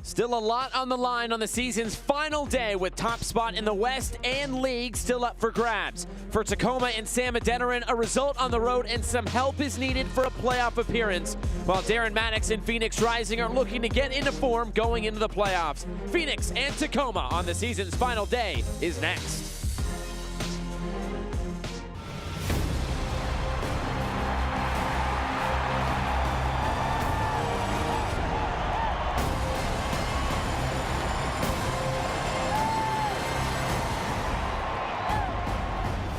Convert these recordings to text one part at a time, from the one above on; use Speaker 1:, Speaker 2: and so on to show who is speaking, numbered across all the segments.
Speaker 1: Still a lot on the line on the season's final day, with top spot in the West and League still up for grabs. For Tacoma and Sam Adeniran, a result on the road and some help is needed for a playoff appearance, while Darren Maddox and Phoenix Rising are looking to get into form going into the playoffs. Phoenix and Tacoma on the season's final day is next.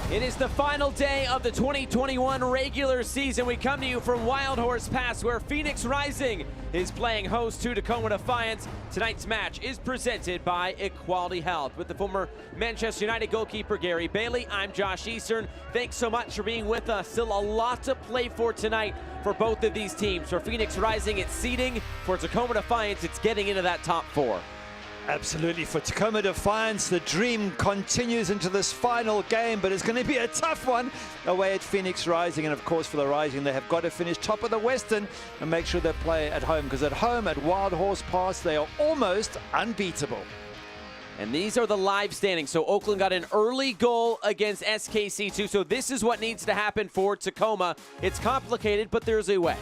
Speaker 1: It is the final day of the 2021 regular season. We come to you from Wild Horse Pass, where Phoenix Rising is playing host to Tacoma Defiance. Tonight's match is presented by Equality Health. With the former Manchester United goalkeeper Gary Bailey, I'm Josh Eastern. Thanks so much for being with us. Still a lot to play for tonight for both of these teams. For Phoenix Rising, it's seeding. For Tacoma Defiance, it's getting into that top four.
Speaker 2: Absolutely. For Tacoma Defiance, the dream continues into this final game, but it's going to be a tough one away at Phoenix Rising. And of course, for the Rising, they have got to finish top of the Western and make sure they play at home, because at home at Wild Horse Pass, they are almost unbeatable.
Speaker 1: And these are the live standings. So Oakland got an early goal against SKC2. So this is what needs to happen for Tacoma. It's complicated, but there's a way.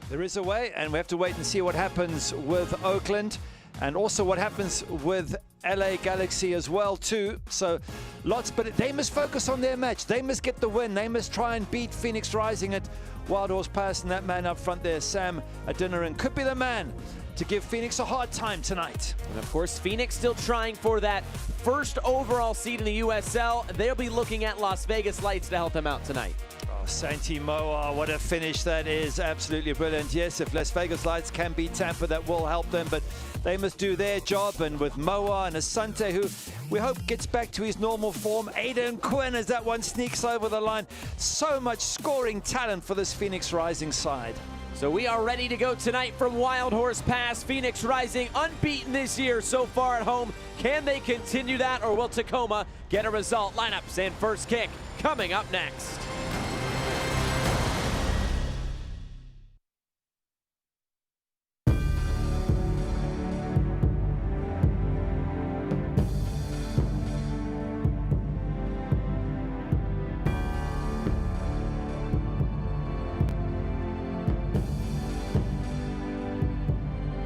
Speaker 2: There is a way, and we have to wait and see what happens with Oakland. And also what happens with LA Galaxy as well too. So lots, but they must focus on their match. They must get the win. They must try and beat Phoenix Rising at Wild Horse Pass. And that man up front there, Sam Adeniran, could be the man to give Phoenix a hard time tonight.
Speaker 1: And of course, Phoenix still trying for that first overall seed in the USL. They'll be looking at Las Vegas Lights to help them out tonight.
Speaker 2: Oh, Santi Moa, what a finish that is. Absolutely brilliant. Yes, if Las Vegas Lights can beat Tampa, that will help them, but they must do their job. And with Moa and Asante, who we hope gets back to his normal form. Aidan Quinn, as that one sneaks over the line. So much scoring talent for this Phoenix Rising side.
Speaker 1: So we are ready to go tonight from Wild Horse Pass. Phoenix Rising unbeaten this year so far at home. Can they continue that, or will Tacoma get a result? Lineups and first kick coming up next.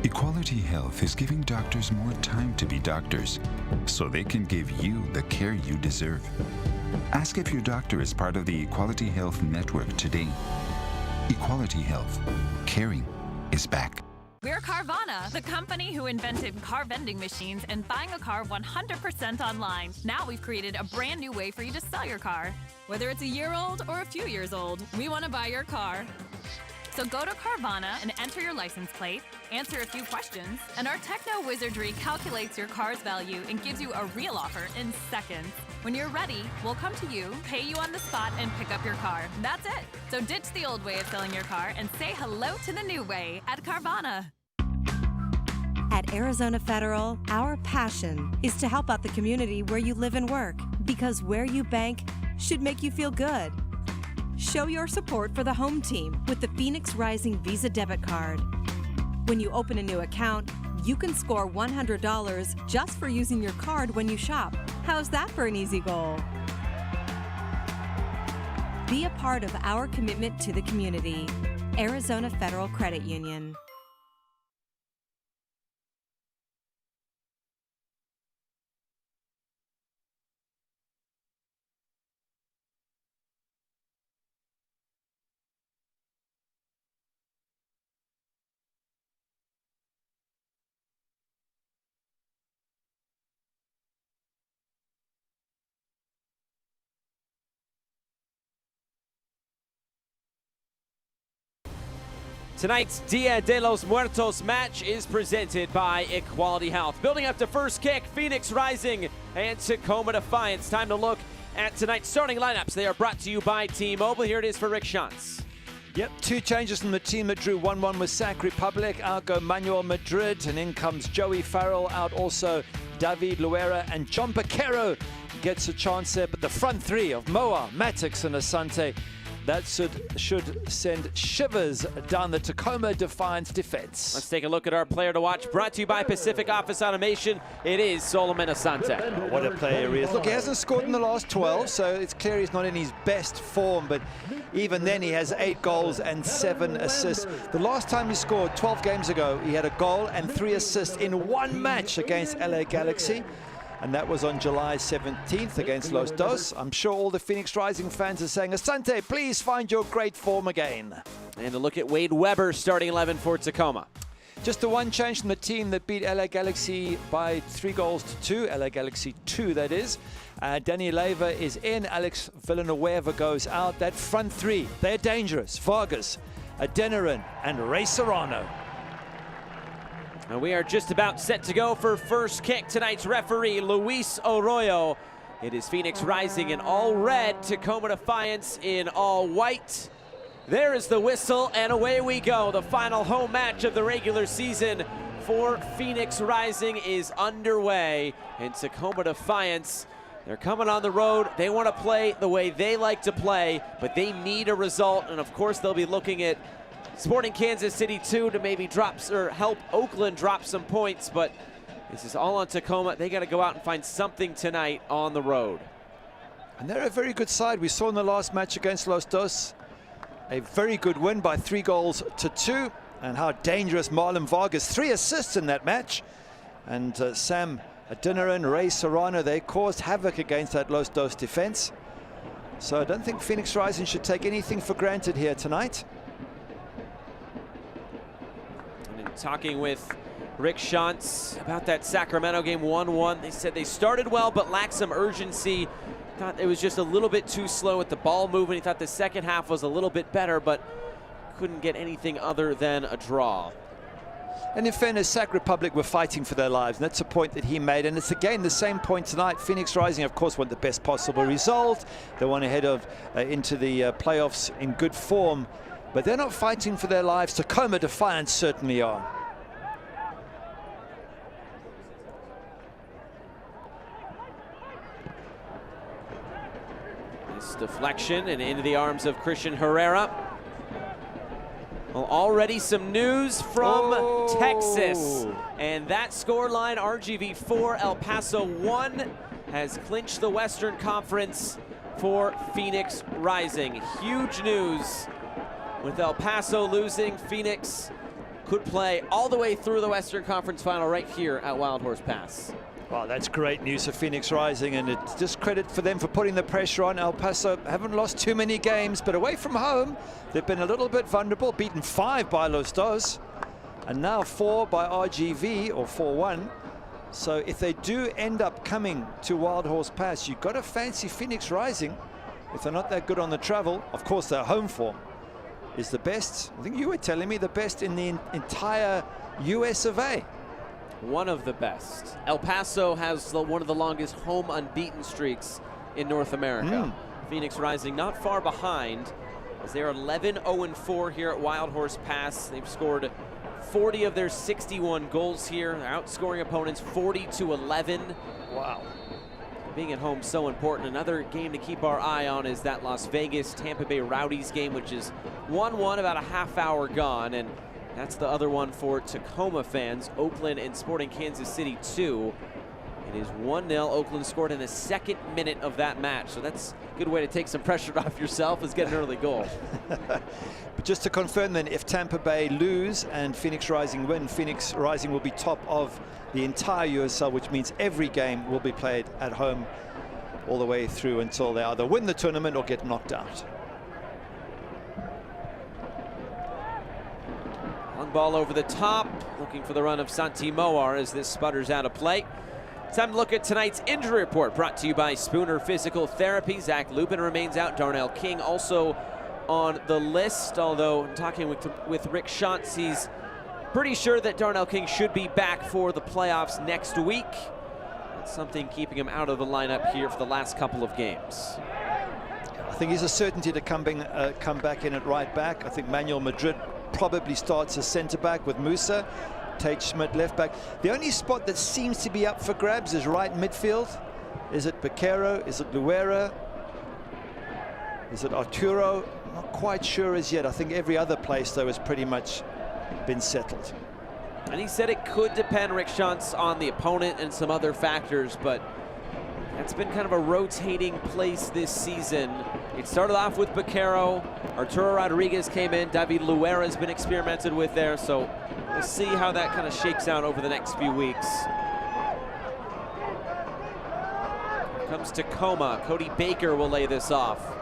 Speaker 3: Equality Health is giving doctors more time to be doctors, so they can give you the care you deserve. Ask if your doctor is part of the Equality Health network today. Equality Health. Caring is back.
Speaker 4: We're Carvana, the company who invented car vending machines and buying a car 100% online. Now we've created a brand new way for you to sell your car. Whether it's a year old or a few years old, we want to buy your car. So go to Carvana and enter your license plate, answer a few questions, and our techno wizardry calculates your car's value and gives you a real offer in seconds. When you're ready, we'll come to you, pay you on the spot, and pick up your car. That's it. So ditch the old way of selling your car and say hello to the new way at Carvana.
Speaker 5: At Arizona Federal, our passion is to help out the community where you live and work, because where you bank should make you feel good. Show your support for the home team with the Phoenix Rising Visa debit card. When you open a new account, you can score $100 just for using your card when you shop. How's that for an easy goal? Be a part of our commitment to the community. Arizona Federal Credit Union.
Speaker 1: Tonight's Dia de los Muertos match is presented by Equality Health. Building up to first kick, Phoenix Rising and Tacoma Defiance. Time to look at tonight's starting lineups. They are brought to you by T-Mobile. Here it is for Rick Shantz.
Speaker 2: Yep, two changes from the team that drew 1-1 with Sac Republic. Out go Manuel Madrid, and in comes Joey Farrell. Out also David Luera, and John Baquero gets a chance there. But the front three of Moa, Matix, and Asante that should send shivers down the Tacoma Defiance defense.
Speaker 1: Let's take a look at our player to watch, brought to you by Pacific Office Automation. It is Solomon Asante.
Speaker 2: What a player he is. Look, he hasn't scored in the last 12, so it's clear he's not in his best form, but even then he has 8 goals and 7 assists. The last time he scored, 12 games ago, he had a goal and 3 assists in one match against LA Galaxy. And that was on July 17th against Los Dos. I'm sure all the Phoenix Rising fans are saying, Asante, please find your great form again.
Speaker 1: And a look at Wade Weber starting 11 for Tacoma.
Speaker 2: Just the one change from the team that beat LA Galaxy by 3 goals to 2. LA Galaxy 2, that is. Danny Leyva is in. Alex Villanueva goes out. That front 3, they're dangerous. Vargas, Adeniran, and Ray Serrano.
Speaker 1: And we are just about set to go for first kick. Tonight's referee, Luis Arroyo. It is Phoenix Rising in all red, Tacoma Defiance in all white. There is the whistle, and away we go. The final home match of the regular season for Phoenix Rising is underway. And Tacoma Defiance, they're coming on the road. They want to play the way they like to play, but they need a result. And of course, they'll be looking at Sporting Kansas City 2 to maybe help Oakland drop some points, but this is all on Tacoma. They got to go out and find something tonight on the road.
Speaker 2: And they're a very good side. We saw in the last match against Los Dos a very good win by 3 goals to 2. And how dangerous Marlon Vargas, 3 assists in that match. And Sam Adeniran, Ray Serrano, they caused havoc against that Los Dos defense. So I don't think Phoenix Rising should take anything for granted here tonight.
Speaker 1: Talking with Rick Shantz about that Sacramento game, 1-1. They said they started well but lacked some urgency. Thought it was just a little bit too slow with the ball movement. He thought the second half was a little bit better, but couldn't get anything other than a draw.
Speaker 2: And in fairness, Sac Republic were fighting for their lives, and that's a point that he made. And it's again the same point tonight. Phoenix Rising, of course, want the best possible result. They want to head into the playoffs in good form. But they're not fighting for their lives. Tacoma Defiance certainly are.
Speaker 1: This deflection and into the arms of Christian Herrera. Well, already some news from Texas. And that scoreline, RGV 4, El Paso 1, has clinched the Western Conference for Phoenix Rising. Huge news. With El Paso losing, Phoenix could play all the way through the Western Conference Final right here at Wild Horse Pass.
Speaker 2: Well, that's great news for Phoenix Rising, and it's just credit for them for putting the pressure on. El Paso haven't lost too many games, but away from home, they've been a little bit vulnerable, beaten 5 by Los Dos, and now 4 by RGV, or 4-1. So if they do end up coming to Wild Horse Pass, you've got to fancy Phoenix Rising. If they're not that good on the travel, of course their home form is the best. I think you were telling me the best in the entire US of A.
Speaker 1: One of the best. El Paso has one of the longest home unbeaten streaks in North America. Phoenix Rising not far behind, as they're 11-0-4 here at Wild Horse Pass. They've scored 40 of their 61 goals here. They're outscoring opponents 40-11.
Speaker 2: Wow.
Speaker 1: Being at home so important. Another game to keep our eye on is that Las Vegas Tampa Bay Rowdies game, which is 1-1, about a half hour gone, and that's the other one for Tacoma fans. Oakland and Sporting Kansas City 2. It is 1-0. Oakland scored in the 2nd minute of that match, so that's a good way to take some pressure off yourself, is get an early goal.
Speaker 2: But just to confirm then, if Tampa Bay lose and Phoenix Rising win, Phoenix Rising will be top of the entire USL, which means every game will be played at home all the way through until they either win the tournament or get knocked out.
Speaker 1: Long ball over the top, looking for the run of Santi Moar as this sputters out of play. Time to look at tonight's injury report, brought to you by Spooner Physical Therapy. Zach Lupin remains out. Darnell King also on the list, although talking with Rick Shantz, he's pretty sure that Darnell King should be back for the playoffs next week. That's something keeping him out of the lineup here for the last couple of games.
Speaker 2: I think he's a certainty to come back in at right back. I think Manuel Madrid probably starts as centre back with Musa. Tate Schmidt left back. The only spot that seems to be up for grabs is right midfield. Is it Becerro? Is it Luera? Is it Arturo? Not quite sure as yet. I think every other place, though, has pretty much been settled.
Speaker 1: And he said it could depend, Rick Schantz, on the opponent and some other factors, but that's been kind of a rotating place this season. It started off with Baquero. Arturo Rodriguez came in. David Luera has been experimented with there, so we'll see how that kind of shakes out over the next few weeks. Here comes Tacoma. Cody Baker will lay this off.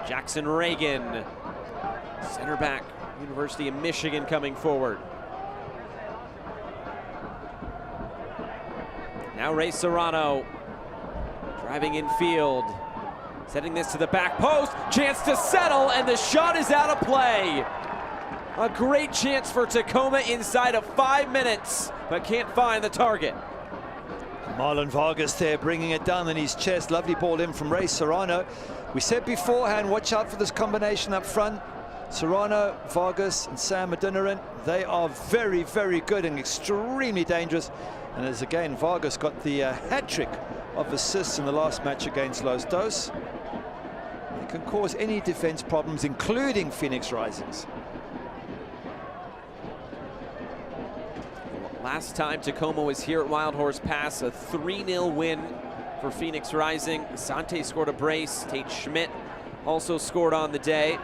Speaker 1: Jackson Reagan, center back, University of Michigan, coming forward. Now Ray Serrano driving in field, setting this to the back post, chance to settle, and the shot is out of play. A great chance for Tacoma inside of 5 minutes, but can't find the target.
Speaker 2: Marlon Vargas there bringing it down in his chest. Lovely ball in from Ray Serrano. We said beforehand, watch out for this combination up front. Serrano, Vargas, and Sam Adeniran. They are very, very good and extremely dangerous. And as again, Vargas got the hat-trick of assists in the last match against Los Dos. It can cause any defense problems, including Phoenix Rising's.
Speaker 1: Last time Tacoma was here at Wild Horse Pass, a 3-0 win for Phoenix Rising. Sante scored a brace. Tate Schmidt also scored on the day.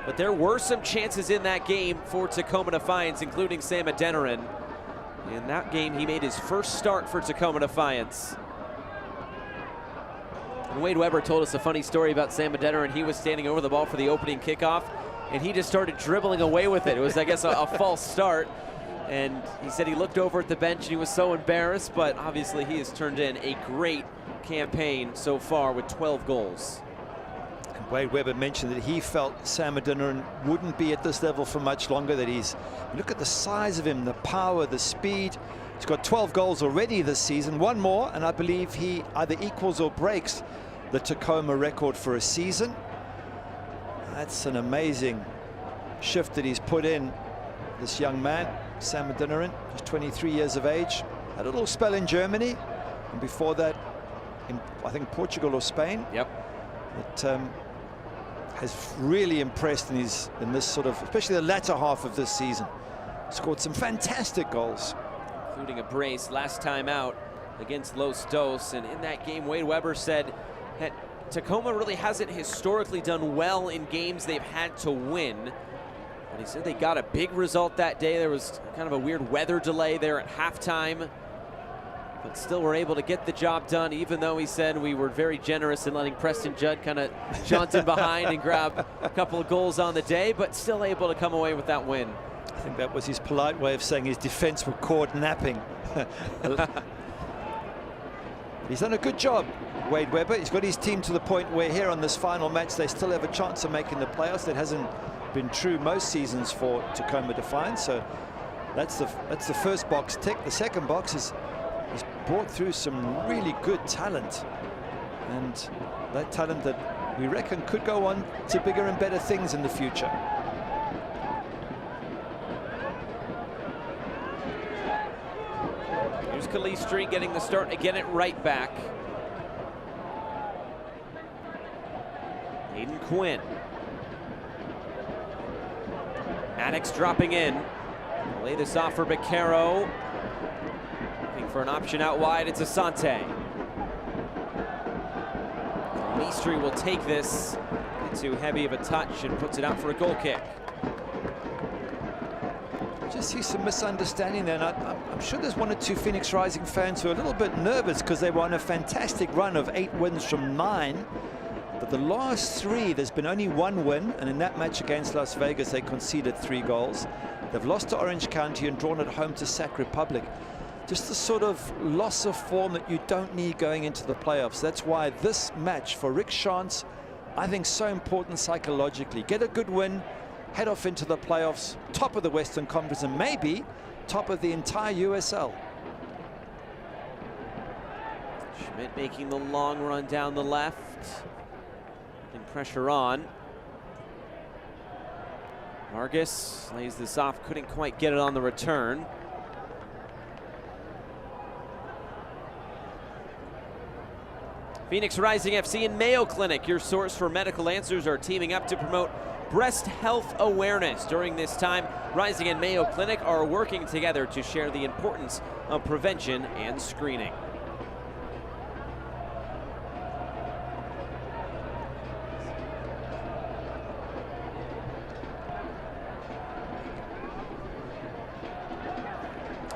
Speaker 1: But there were some chances in that game for Tacoma Defiance, including Sam Adeniran. In that game, he made his first start for Tacoma Defiance. And Wade Weber told us a funny story about Sam Adeniran. He was standing over the ball for the opening kickoff, and he just started dribbling away with it. It was, I guess, a false start. And he said he looked over at the bench and he was so embarrassed, but obviously he has turned in a great campaign so far with 12 goals.
Speaker 2: And Wade Weber mentioned that he felt Sam Adeniran wouldn't be at this level for much longer, that look at the size of him, the power, the speed. He's got 12 goals already this season, one more, and I believe he either equals or breaks the Tacoma record for a season. That's an amazing shift that he's put in, this young man. Sam Adeniran, just 23 years of age, had a little spell in Germany, and before that, in I think Portugal or Spain.
Speaker 1: Yep.
Speaker 2: It has really impressed in this sort of, especially the latter half of this season. Scored some fantastic goals,
Speaker 1: including a brace last time out against Los Dos. And in that game, Wade Weber said that Tacoma really hasn't historically done well in games they've had to win. But he said they got a big result that day. There was kind of a weird weather delay there at halftime, but still were able to get the job done, even though he said we were very generous in letting Preston Judd kind of jaunt in behind and grab a couple of goals on the day, but still able to come away with that win.
Speaker 2: I think that was his polite way of saying his defense were caught napping. He's done a good job, Wade Weber. He's got his team to the point where here on this final match, they still have a chance of making the playoffs. That hasn't been true most seasons for Tacoma Defiance, so that's the first box tick. The second box is brought through some really good talent, and that talent that we reckon could go on to bigger and better things in the future.
Speaker 1: Here's Calistri getting the start again at right back. Aiden Quinn. Maddox dropping in. Lay this off for Baquero. Looking for an option out wide. It's Asante. Calistri will take this. Not too heavy of a touch and puts it out for a goal kick.
Speaker 2: Just see some misunderstanding there. And I'm sure there's one or two Phoenix Rising fans who are a little bit nervous because they were on a fantastic run of 8 wins from 9. But the last 3, there's been only 1 win, and in that match against Las Vegas, they conceded 3 goals. They've lost to Orange County and drawn at home to Sac Republic. Just the sort of loss of form that you don't need going into the playoffs. That's why this match for Rick Schantz, I think, so important psychologically. Get a good win, head off into the playoffs, top of the Western Conference, and maybe top of the entire USL.
Speaker 1: Schmidt making the long run down the left. Pressure on. Vargas lays this off, couldn't quite get it on the return. Phoenix Rising FC and Mayo Clinic, your source for medical answers, are teaming up to promote breast health awareness. During this time, Rising and Mayo Clinic are working together to share the importance of prevention and screening.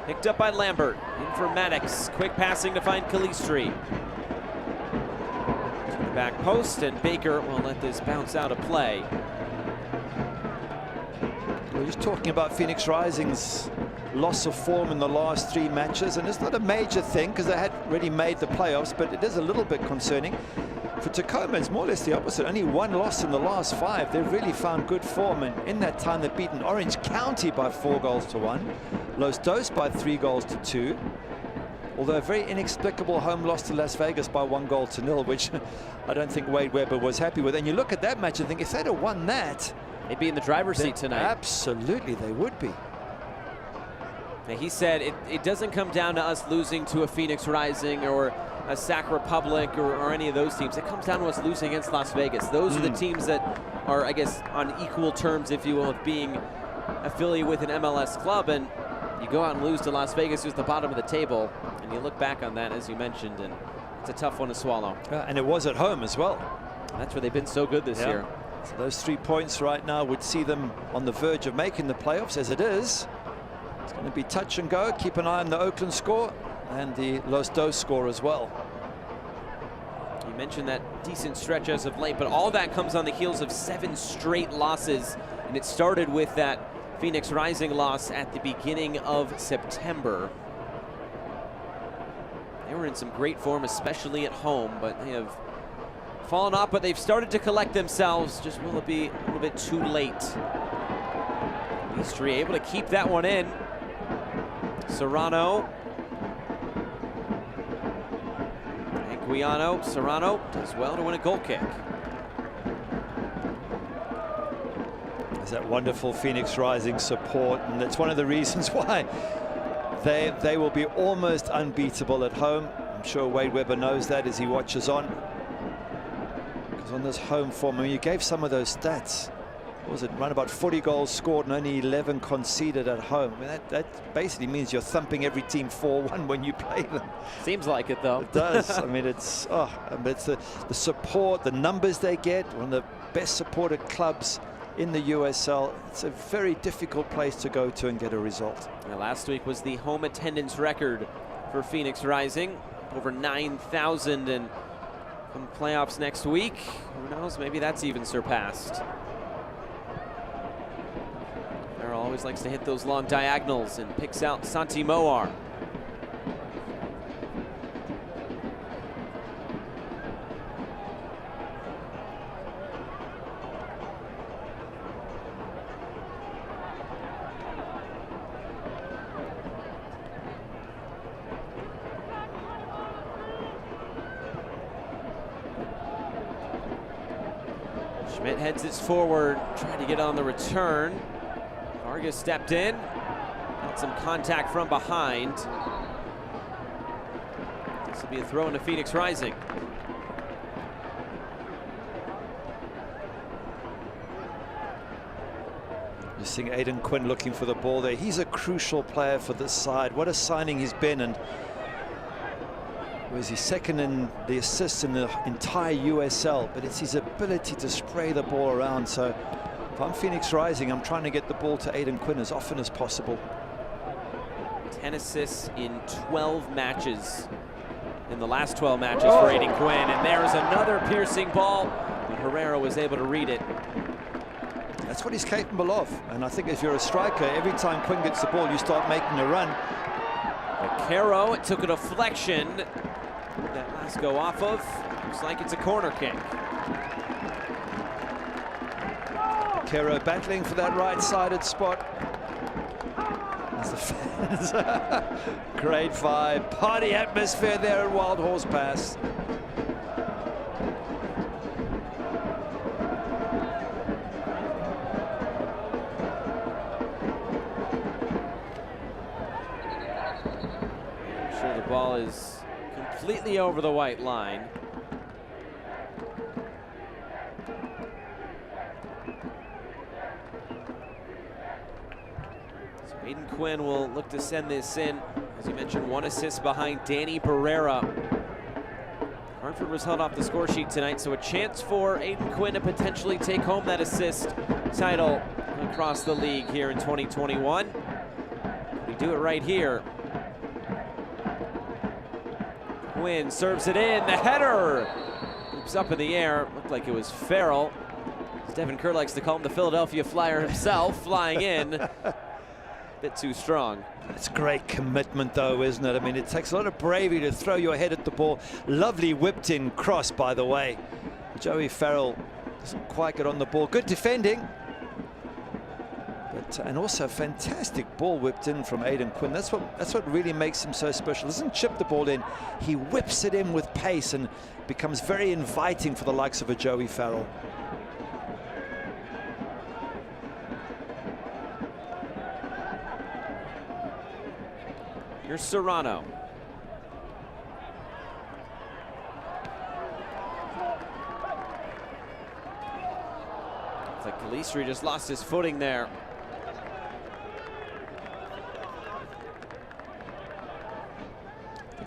Speaker 1: Picked up by Lambert, in for Maddox, quick passing to find Calistri. To the back post, and Baker will let this bounce out of play.
Speaker 2: We're just talking about Phoenix Rising's loss of form in the last 3 matches, and it's not a major thing because they had already made the playoffs, but it is a little bit concerning. For Tacoma, it's more or less the opposite. Only 1 loss in the last 5. They've really found good form, and in that time they've beaten Orange County by 4-1, Los Dos by 3-2, although a very inexplicable home loss to Las Vegas by 1-0, which I don't think Wade Weber was happy with. And you look at that match and think, if they'd have won that,
Speaker 1: they'd be in the driver's seat tonight.
Speaker 2: Absolutely, they would be.
Speaker 1: Now, he said it doesn't come down to us losing to a Phoenix Rising or a Sac Republic or any of those teams. It comes down to us losing against Las Vegas. Those are the teams that are, I guess, on equal terms, if you will, of being affiliated with an MLS club. And you go out and lose to Las Vegas, who's the bottom of the table, and you look back on that, as you mentioned, and it's a tough one to swallow.
Speaker 2: And it was at home as well.
Speaker 1: That's where they've been so good this year.
Speaker 2: So those 3 points right now would see them on the verge of making the playoffs. As it is, it's going to be touch and go. Keep an eye on the Oakland score and the Los Dos score as well.
Speaker 1: You mentioned that decent stretch as of late, but all that comes on the heels of 7 straight losses, and it started with that Phoenix Rising loss at the beginning of September. They were in some great form, especially at home, but they have fallen off, but they've started to collect themselves. Just will it be a little bit too late? These 3 able to keep that one in. Serrano. Guiano. Serrano does well to win a goal kick.
Speaker 2: There's that wonderful Phoenix Rising support, and that's one of the reasons why they will be almost unbeatable at home. I'm sure Wade Weber knows that as he watches on. Because on this home form, I mean, you gave some of those stats. What was it? Around about 40 goals scored and only 11 conceded at home. I mean, that basically means you're thumping every team 4-1 when you play them.
Speaker 1: Seems like it, though.
Speaker 2: It does. I mean, it's the support, the numbers they get, one of the best supported clubs in the USL. It's a very difficult place to go to and get a result.
Speaker 1: Yeah, last week was the home attendance record for Phoenix Rising, over 9,000, and come playoffs next week, who knows, maybe that's even surpassed. Farrell always likes to hit those long diagonals and picks out Santi Moar. Schmidt heads it forward, trying to get on the return. Vargas stepped in, got some contact from behind. This will be a throw into Phoenix Rising.
Speaker 2: You're seeing Aiden Quinn looking for the ball there. He's a crucial player for this side. What a signing he's been, and was he second in the assists in the entire USL, but it's his ability to spray the ball around. So if I'm Phoenix Rising, I'm trying to get the ball to Aiden Quinn as often as possible.
Speaker 1: 10 assists in 12 matches. In the last 12 matches for Aiden Quinn, and there's another piercing ball, and Herrera was able to read it.
Speaker 2: That's what he's capable of, and I think if you're a striker, every time Quinn gets the ball, you start making a run.
Speaker 1: Caro, it took a deflection. That last go off of. Looks like it's a corner kick.
Speaker 2: Caro battling for that right-sided spot. As the fans. Grade 5 party atmosphere there at Wild Horse Pass.
Speaker 1: I'm sure the ball is completely over the white line. Aiden Quinn will look to send this in. As you mentioned, 1 assist behind Danny Barrera. Hartford was held off the score sheet tonight, so a chance for Aiden Quinn to potentially take home that assist title across the league here in 2021. We do it right here. Quinn serves it in, the header! Loops up in the air, looked like it was Farrell. As Devin Kerr likes to call him, the Philadelphia Flyer himself, flying in. Bit too strong.
Speaker 2: It's great commitment though, isn't it? I mean, it takes a lot of bravery to throw your head at the ball. Lovely whipped in cross, by the way. Joey Farrell doesn't quite get on the ball. Good defending. And also fantastic ball whipped in from Aiden Quinn. That's what really makes him so special. Doesn't chip the ball in, he whips it in with pace and becomes very inviting for the likes of a Joey Farrell.
Speaker 1: Here's Serrano. It's like Calistri just lost his footing there.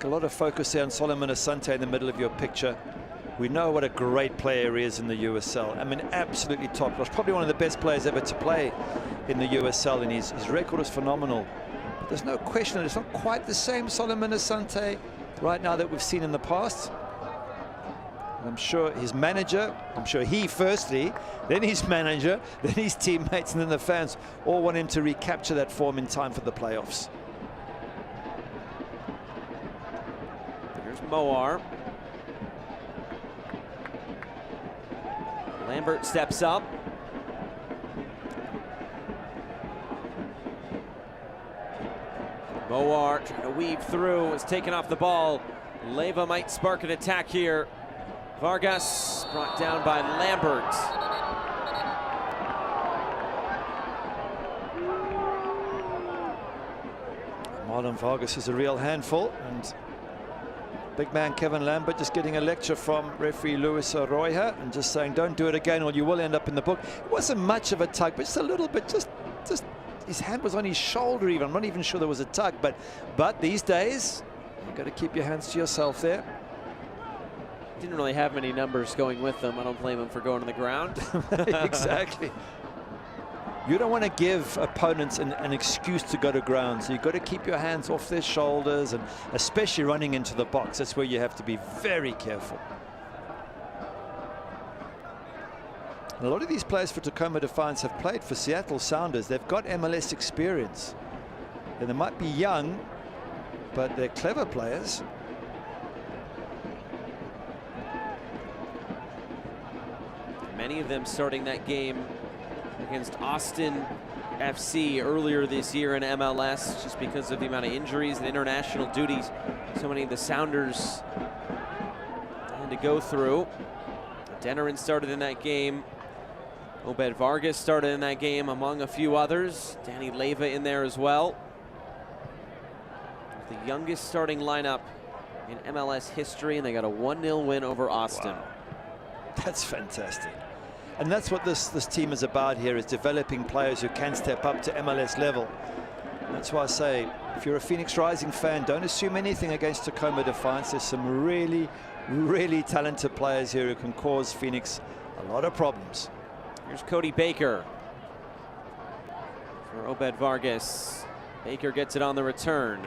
Speaker 2: A lot of focus there on Solomon Asante in the middle of your picture. We know what a great player he is in the USL. I mean, absolutely top notch. Probably one of the best players ever to play in the USL, and his record is phenomenal. But there's no question that it's not quite the same Solomon Asante right now that we've seen in the past. And I'm sure his manager, he firstly, then his manager, then his teammates, and then the fans all want him to recapture that form in time for the playoffs.
Speaker 1: Moar. Lambert steps up. Moar trying to weave through, is taken off the ball. Leyva might spark an attack here. Vargas brought down by Lambert.
Speaker 2: Marlon Vargas is a real handful, and big man Kevin Lambert just getting a lecture from referee Luis Arroyo and just saying, don't do it again or you will end up in the book. It wasn't much of a tug, but just a little bit, just his hand was on his shoulder even. I'm not even sure there was a tug, but these days, you've got to keep your hands to yourself there.
Speaker 1: Didn't really have many numbers going with them. I don't blame him for going to the ground.
Speaker 2: Exactly. You don't want to give opponents an excuse to go to ground, so you've got to keep your hands off their shoulders, and especially running into the box. That's where you have to be very careful. And a lot of these players for Tacoma Defiance have played for Seattle Sounders. They've got MLS experience. And they might be young, but they're clever players.
Speaker 1: Many of them starting that game against Austin FC earlier this year in MLS, just because of the amount of injuries and international duties so many of the Sounders had to go through. Denerin started in that game. Obed Vargas started in that game, among a few others. Danny Leyva in there as well. The youngest starting lineup in MLS history, and they got a 1-0 win over Austin.
Speaker 2: Wow. That's fantastic. And that's what this team is about here, is developing players who can step up to MLS level. That's why I say, if you're a Phoenix Rising fan, don't assume anything against Tacoma Defiance. There's some really, really talented players here who can cause Phoenix a lot of problems.
Speaker 1: Here's Cody Baker for Obed Vargas. Baker gets it on the return.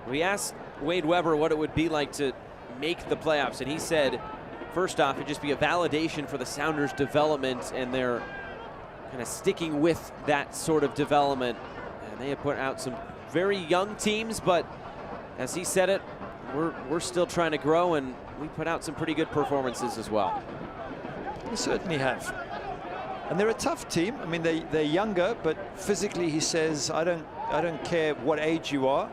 Speaker 1: We asked Wade Weber what it would be like to make the playoffs, and he said, first off, it'd just be a validation for the Sounders' development, and they're kind of sticking with that sort of development. And they have put out some very young teams, but as he said it, we're still trying to grow, and we put out some pretty good performances as well.
Speaker 2: They certainly have. And they're a tough team. I mean, they're younger, but physically, he says, I don't care what age you are.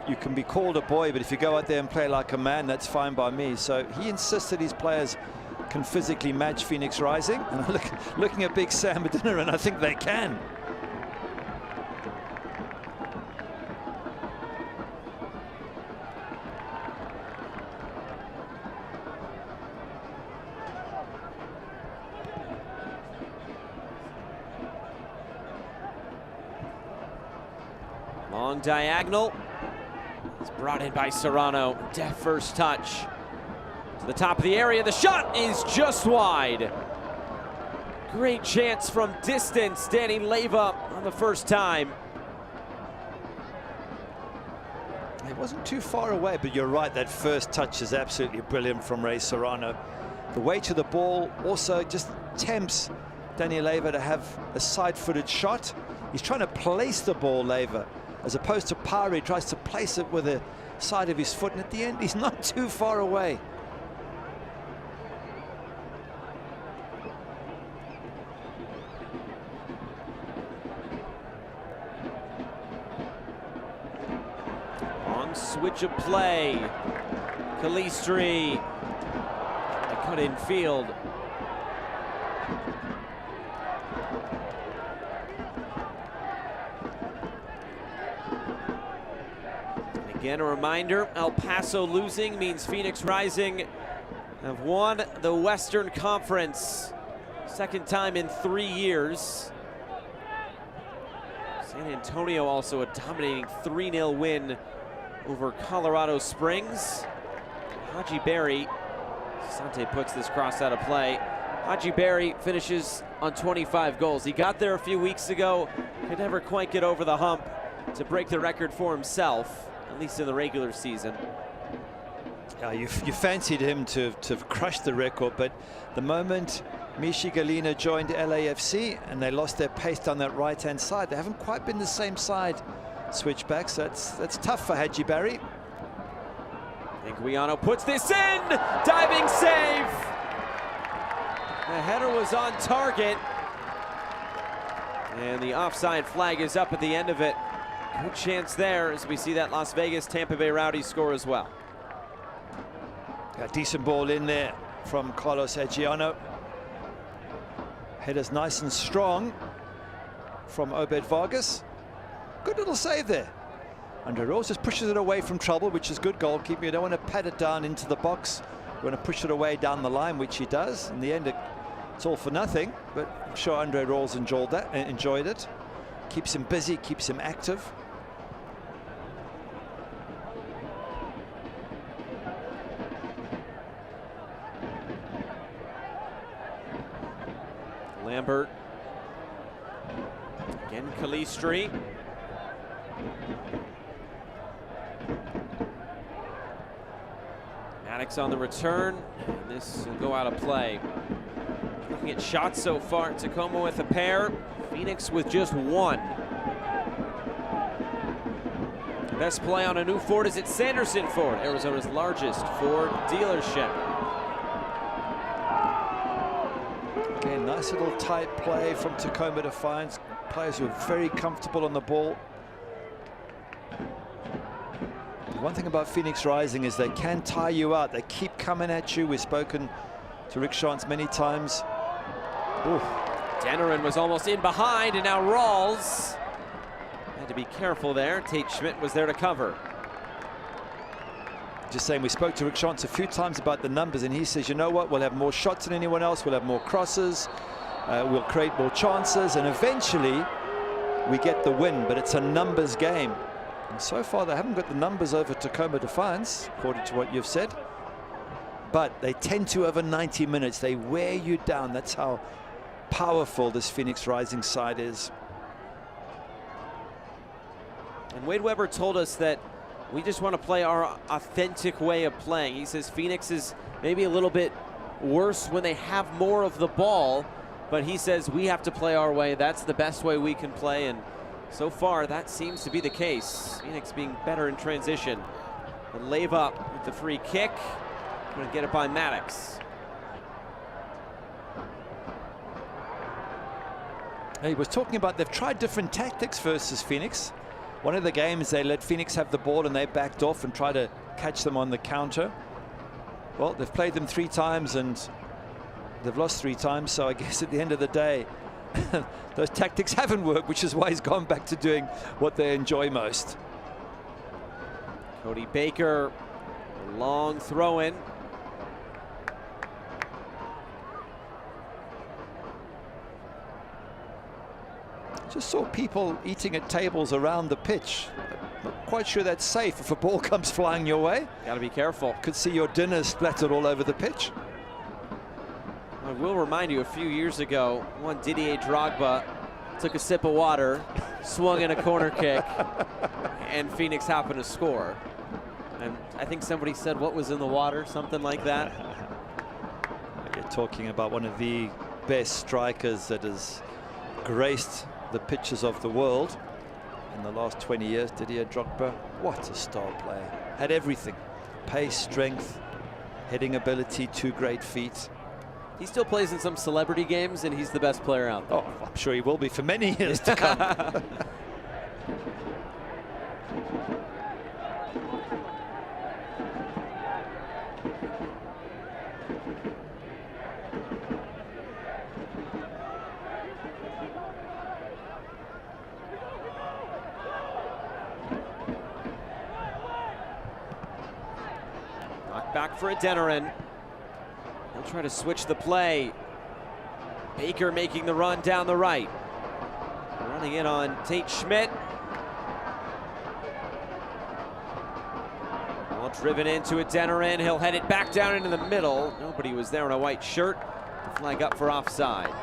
Speaker 2: You can be called a boy, but if you go out there and play like a man, that's fine by me. So he insists that his players can physically match Phoenix Rising. And I'm looking at Big Sam at dinner, and I think they can.
Speaker 1: Long diagonal. It's brought in by Serrano. Deft first touch. To the top of the area. The shot is just wide. Great chance from distance. Danny Leyva on the first time.
Speaker 2: It wasn't too far away, but you're right, that first touch is absolutely brilliant from Ray Serrano. The way to the ball also just tempts Danny Leyva to have a side-footed shot. He's trying to place the ball, Leyva, as opposed to Parry. He tries to place it with the side of his foot, and at the end, he's not too far away.
Speaker 1: Switch of play. Calistri. They cut in field. And again, a reminder, El Paso losing means Phoenix Rising have won the Western Conference. Second time in 3 years. San Antonio also a dominating 3-0 win over Colorado Springs. Haji Berry, Sante puts this cross out of play. Haji Berry finishes on 25 goals. He got there a few weeks ago, could never quite get over the hump to break the record for himself, at least in the regular season.
Speaker 2: Yeah, you fancied him to have crushed the record, but the moment Michi Galina joined LAFC and they lost their pace down that right-hand side, they haven't quite been the same side switchbacks. That's tough for Haji Berry.
Speaker 1: Guiano puts this in! Diving save! The header was on target. And the offside flag is up at the end of it. Good chance there as we see that Las Vegas Tampa Bay Rowdies score as well.
Speaker 2: A decent ball in there from Carlos Egiano. Header's nice and strong from Obed Vargas. Good little save there. Andre Rose just pushes it away from trouble, which is good goalkeeping. You don't want to pat it down into the box. You want to push it away down the line, which he does. In the end, it's all for nothing, but I'm sure Andre Rose enjoyed it. Keeps him busy, keeps him active.
Speaker 1: Lambert. Again, Calistri. Maddox on the return. And this will go out of play. Looking at shots so far, Tacoma with a pair, Phoenix with just one. Best play on a new Ford is at Sanderson Ford, Arizona's largest Ford dealership.
Speaker 2: Again, nice little tight play from Tacoma Defiance. Players who are very comfortable on the ball. The one thing about Phoenix Rising is they can tire you out. They keep coming at you. We've spoken to Rick Shantz many times. Ooh.
Speaker 1: Denerin was almost in behind, and now Rawls had to be careful there. Tate Schmidt was there to cover.
Speaker 2: Just saying, we spoke to Rick Shantz a few times about the numbers, and he says, you know what, we'll have more shots than anyone else, we'll have more crosses, we'll create more chances, and eventually we get the win, but it's a numbers game. And so far they haven't got the numbers over Tacoma Defiance, according to what you've said, but they tend to over 90 minutes. They wear you down. That's how powerful this Phoenix Rising side is.
Speaker 1: And Wade Weber told us that we just want to play our authentic way of playing. He says Phoenix is maybe a little bit worse when they have more of the ball, but he says we have to play our way. That's the best way we can play, and so far that seems to be the case. Phoenix being better in transition. And Leyva with the free kick. Going to get it by Maddox.
Speaker 2: He was talking about they've tried different tactics versus Phoenix. One of the games they let Phoenix have the ball and they backed off and tried to catch them on the counter. Well, they've played them 3 times and they've lost 3 times, so I guess at the end of the day those tactics haven't worked, which is why he's gone back to doing what they enjoy most.
Speaker 1: Cody Baker, a long throw in.
Speaker 2: Just saw people eating at tables around the pitch. quite sure that's safe if a ball comes flying your way.
Speaker 1: Got to be careful.
Speaker 2: Could see your dinner splattered all over the pitch.
Speaker 1: I will remind you, a few years ago, one Didier Drogba took a sip of water, swung in a corner kick, and Phoenix happened to score. And I think somebody said what was in the water, something like that.
Speaker 2: You're talking about one of the best strikers that has graced the pitches of the world in the last 20 years, Didier Drogba. What a star player. Had everything. Pace, strength, heading ability, 2 great feet.
Speaker 1: He still plays in some celebrity games, and he's the best player out there.
Speaker 2: Oh, I'm sure he will be for many years to come.
Speaker 1: Knocked back for Adeniran. He'll try to switch the play. Baker making the run down the right. Running in on Tate Schmidt. Ball driven into Adeniran. He'll head it back down into the middle. Nobody was there in a white shirt. The flag up for offside.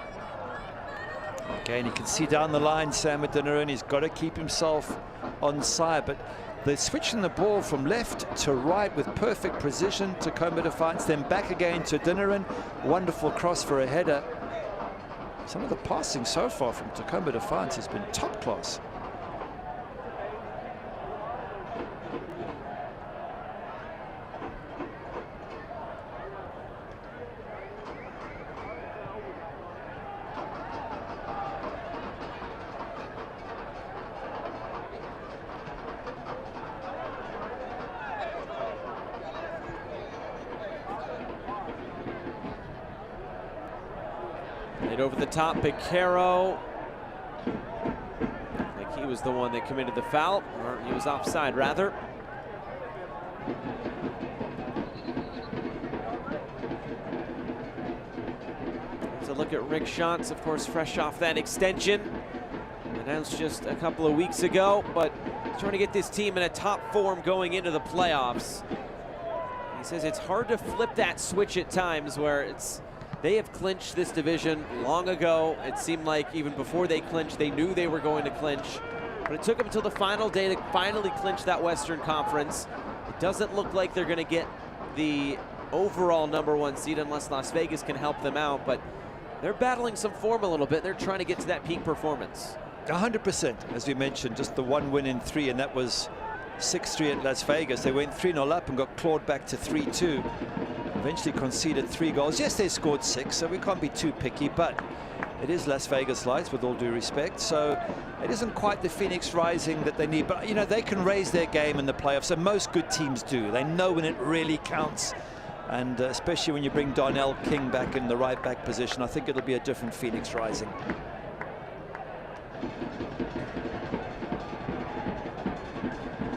Speaker 2: Again, you can see down the line, Sam Adeniran, he's got to keep himself on side, but they're switching the ball from left to right with perfect precision. Tacoma Defiance, then back again to Adeniran. Wonderful cross for a header. Some of the passing so far from Tacoma Defiance has been top class.
Speaker 1: Right over the top, Picaro. I think he was the one that committed the foul, or he was offside rather. There's a look at Rick Schantz, of course, fresh off that extension. Announced just a couple of weeks ago, but trying to get this team in a top form going into the playoffs. He says it's hard to flip that switch at times where they have clinched this division long ago. It seemed like even before they clinched, they knew they were going to clinch. But it took them until the final day to finally clinch that Western Conference. It doesn't look like they're going to get the overall #1 seed unless Las Vegas can help them out. But they're battling some form a little bit. They're trying to get to that peak performance.
Speaker 2: 100%, as we mentioned, just the 1 win in 3, and that was 6-3 at Las Vegas. They went 3-0 up and got clawed back to 3-2. Eventually conceded 3 goals. Yes, they scored 6, so we can't be too picky, but it is Las Vegas Lights, with all due respect. So it isn't quite the Phoenix Rising that they need, but you know, they can raise their game in the playoffs, and most good teams do. They know when it really counts, and especially when you bring Darnell King back in the right back position, I think it'll be a different Phoenix Rising.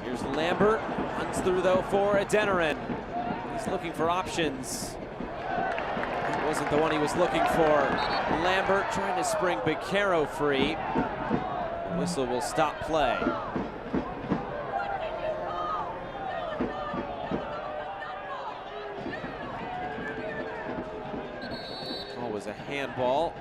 Speaker 1: Here's Lambert, runs through though for Adeniran. He's looking for options. That wasn't the one he was looking for. Lambert trying to spring Picaro free. The whistle will stop play. Call was a handball.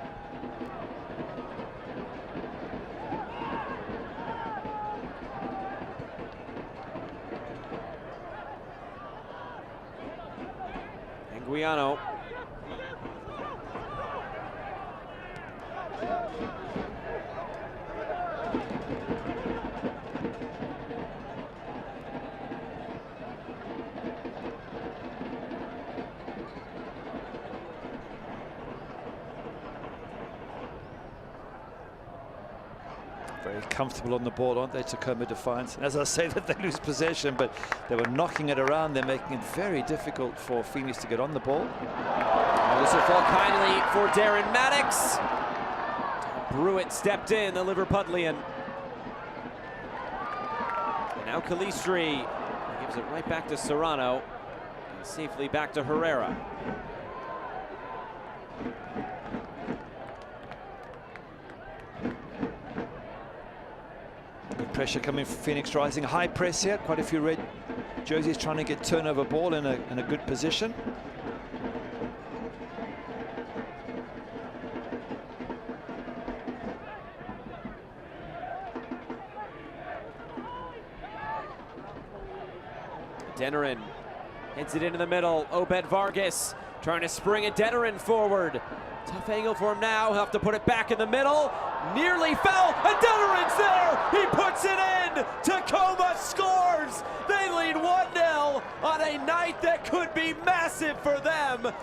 Speaker 1: Guiano.
Speaker 2: Very comfortable on the ball, aren't they, Tacoma Defiance? And as I say that, they lose possession, but they were knocking it around. They're making it very difficult for Phoenix to get on the ball.
Speaker 1: This will fall kindly for Darren Maddox. Brewitt stepped in, the Liverpudlian. And now Calistri gives it right back to Serrano, and safely back to Herrera.
Speaker 2: Good pressure coming from Phoenix Rising. High press here. Quite a few red jerseys trying to get turnover ball in a good position.
Speaker 1: Denerin heads it into the middle. Obed Vargas trying to spring a Denerin forward. Tough angle for him now. He'll have to put it back in the middle. Nearly fell, and Denerin's there! He puts it in! Tacoma scores! They lead 1-0 on a night that could be massive for them.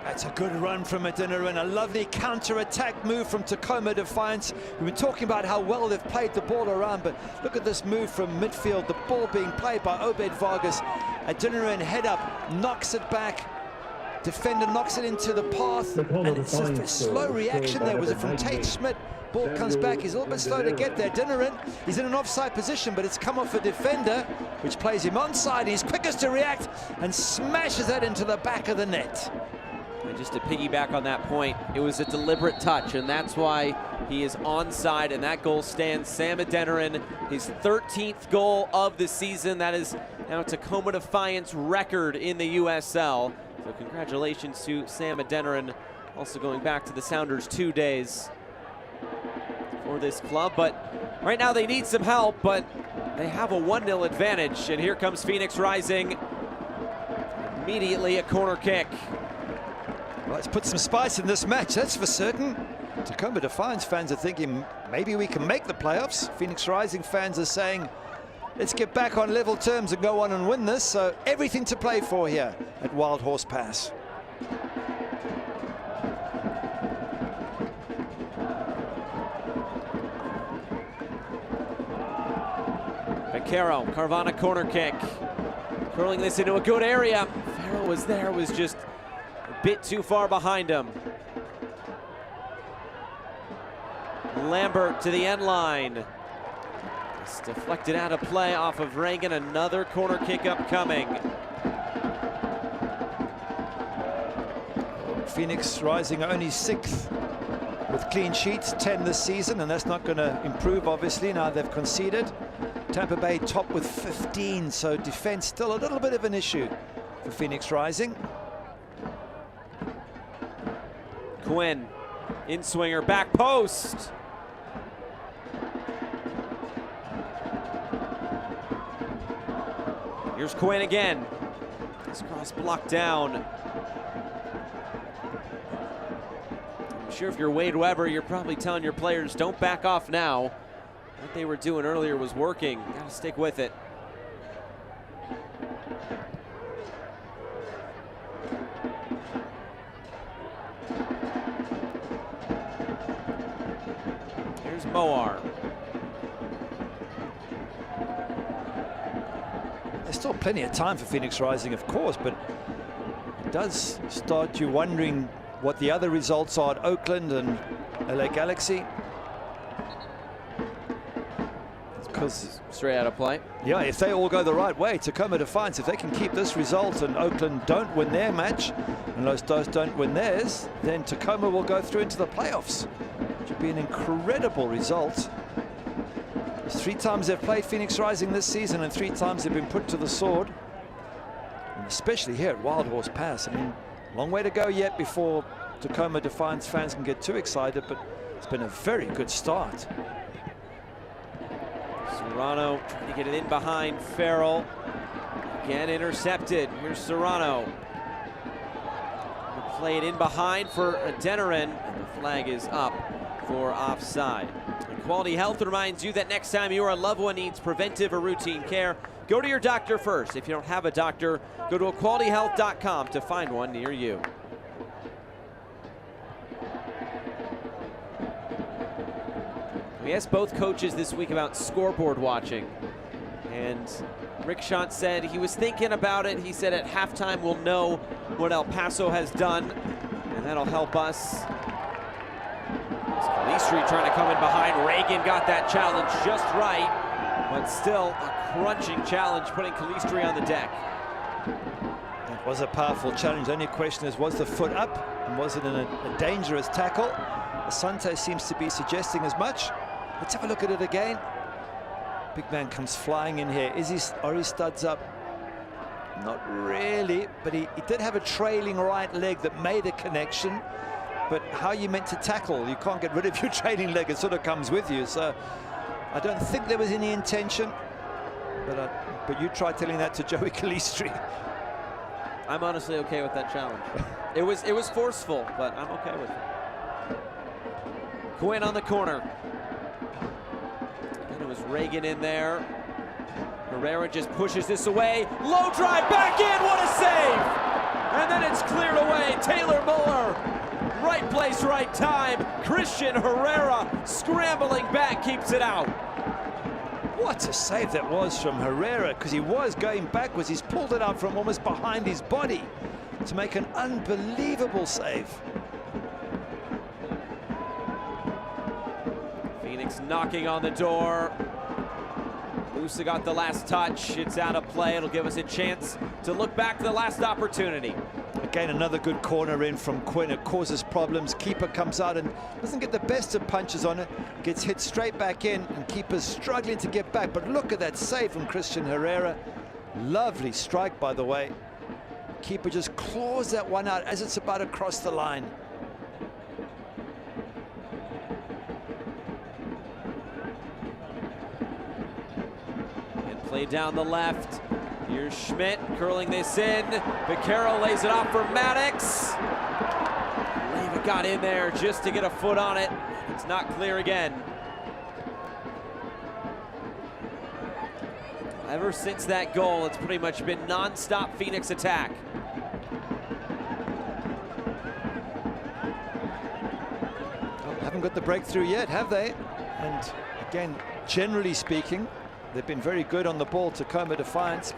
Speaker 2: That's a good run from Denerin. A lovely counter-attack move from Tacoma Defiance. We've been talking about how well they've played the ball around, but look at this move from midfield. The ball being played by Obed Vargas. Denerin head up, knocks it back. Defender knocks it into the path, and it's just a slow reaction there. Was it from Tate Schmidt? Ball comes back. He's a little bit slow to get there. Denerin, he's in an offside position, but it's come off a defender, which plays him onside. He's quickest to react and smashes that into the back of the net.
Speaker 1: And just to piggyback on that point, it was a deliberate touch, and that's why he is onside, and that goal stands. Sam Denerin, his 13th goal of the season. That is now Tacoma Defiance record in the USL. So congratulations to Sam Denerin, also going back to the Sounders 2 days for this club. But right now they need some help, but they have a 1-0 advantage. And here comes Phoenix Rising. Immediately a corner kick.
Speaker 2: Well, let's put some spice in this match, that's for certain. Tacoma Defiance fans are thinking maybe we can make the playoffs. Phoenix Rising fans are saying, let's get back on level terms and go on and win this. So everything to play for here at Wild Horse Pass.
Speaker 1: Vaquero, Carvana corner kick. Curling this into a good area. Farrell was there, was just a bit too far behind him. Lambert to the end line. It's deflected out of play off of Reagan. Another corner kick upcoming.
Speaker 2: Phoenix Rising only 6th with clean sheets, 10 this season, and that's not going to improve, obviously, now they've conceded. Tampa Bay top with 15, so defense still a little bit of an issue for Phoenix Rising.
Speaker 1: Quinn, in-swinger, back post. Here's Quinn again. This cross blocked down. I'm sure if you're Wade Weber, you're probably telling your players, don't back off now. What they were doing earlier was working. Gotta stick with it. Here's Moar.
Speaker 2: There's still plenty of time for Phoenix Rising, of course, but it does start you wondering what the other results are at Oakland and LA Galaxy.
Speaker 1: Because straight out of play.
Speaker 2: Yeah, if they all go the right way, Tacoma Defiance, if they can keep this result and Oakland don't win their match and Los Dos don't win theirs, then Tacoma will go through into the playoffs, which would be an incredible result. There's 3 times they've played Phoenix Rising this season and 3 times they've been put to the sword. And especially here at Wild Horse Pass. I mean, long way to go yet before Tacoma Defiance fans can get too excited, but it's been a very good start.
Speaker 1: Serrano trying to get it in behind Farrell. Again intercepted. Here's Serrano. Play it in behind for Denerin. And the flag is up for offside. And Quality Health reminds you that next time your loved one needs preventive or routine care, go to your doctor first. If you don't have a doctor, go to equalityhealth.com to find one near you. We asked both coaches this week about scoreboard watching, and Rick Schantz said he was thinking about it. He said at halftime we'll know what El Paso has done, and that'll help us. Calistri trying to come in behind. Reagan got that challenge just right, but still a crunching challenge, putting Calistri on the deck.
Speaker 2: It was a powerful challenge. The only question is, was the foot up? And was it in a dangerous tackle? Asante seems to be suggesting as much. Let's have a look at it again. Big man comes flying in here. Are his studs up? Not really, but he did have a trailing right leg that made a connection. But how are you meant to tackle? You can't get rid of your trailing leg. It sort of comes with you. So I don't think there was any intention. But you try telling that to Joey Calistri.
Speaker 1: I'm honestly okay with that challenge. It was forceful, but I'm okay with it. Quinn on the corner. And it was Reagan in there. Herrera just pushes this away. Low drive back in. What a save! And then it's cleared away. Taylor Muller. Right place, right time. Christian Herrera scrambling back, keeps it out.
Speaker 2: What a save that was from Herrera, because he was going backwards. He's pulled it out from almost behind his body to make an unbelievable save.
Speaker 1: Phoenix knocking on the door. Musa got the last touch. It's out of play. It'll give us a chance to look back to the last opportunity.
Speaker 2: Again, another good corner in from Quinn. It causes problems. Keeper comes out and doesn't get the best of punches on it. Gets hit straight back in, and keeper's struggling to get back. But look at that save from Christian Herrera. Lovely strike, by the way. Keeper just claws that one out as it's about to cross the line.
Speaker 1: And play down the left. Here's Schmidt curling this in. Vaquero lays it off for Maddox. Leva got in there just to get a foot on it. It's not clear again. Ever since that goal, it's pretty much been non-stop Phoenix attack.
Speaker 2: Haven't got the breakthrough yet, have they? And again, generally speaking, they've been very good on the ball. Tacoma Defiance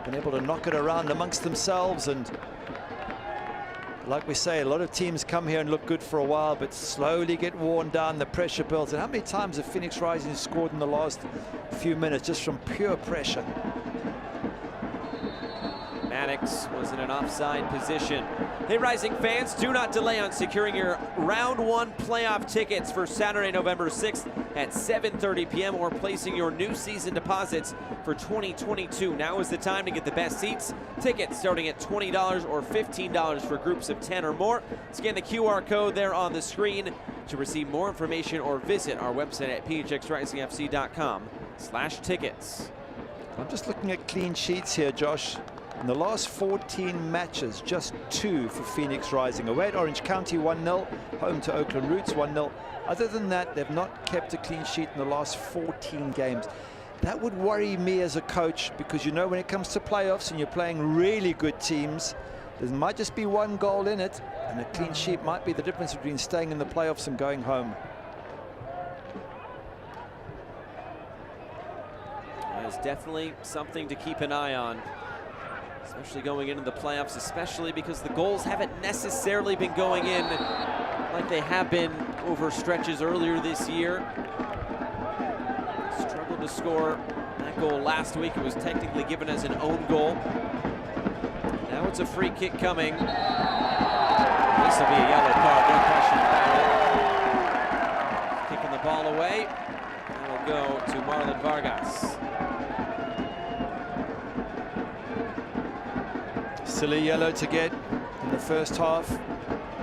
Speaker 2: been able to knock it around amongst themselves, and like we say, a lot of teams come here and look good for a while but slowly get worn down. The pressure builds. And how many times have Phoenix Rising scored in the last few minutes just from pure pressure?
Speaker 1: Maddox was in an offside position. Hey, Rising fans, do not delay on securing your round one playoff tickets for Saturday, November 6th at 7:30 p.m. or placing your new season deposits for 2022. Now is the time to get the best seats. Tickets starting at $20 or $15 for groups of 10 or more. Scan the QR code there on the screen to receive more information or visit our website at phxrisingfc.com/tickets.
Speaker 2: I'm just looking at clean sheets here, Josh. In the last 14 matches, just 2 for Phoenix Rising. Away at Orange County 1-0, home to Oakland Roots 1-0. Other than that, they've not kept a clean sheet in the last 14 games. That would worry me as a coach, because you know when it comes to playoffs and you're playing really good teams, there might just be one goal in it, and a clean sheet might be the difference between staying in the playoffs and going home.
Speaker 1: That's definitely something to keep an eye on, especially going into the playoffs, especially because the goals haven't necessarily been going in like they have been over stretches earlier this year. Struggled to score that goal last week. It was technically given as an own goal. Now it's a free kick coming. This will be a yellow card, no question about it. Kicking the ball away. And will go to Marlon Vargas.
Speaker 2: Silly yellow to get in the first half.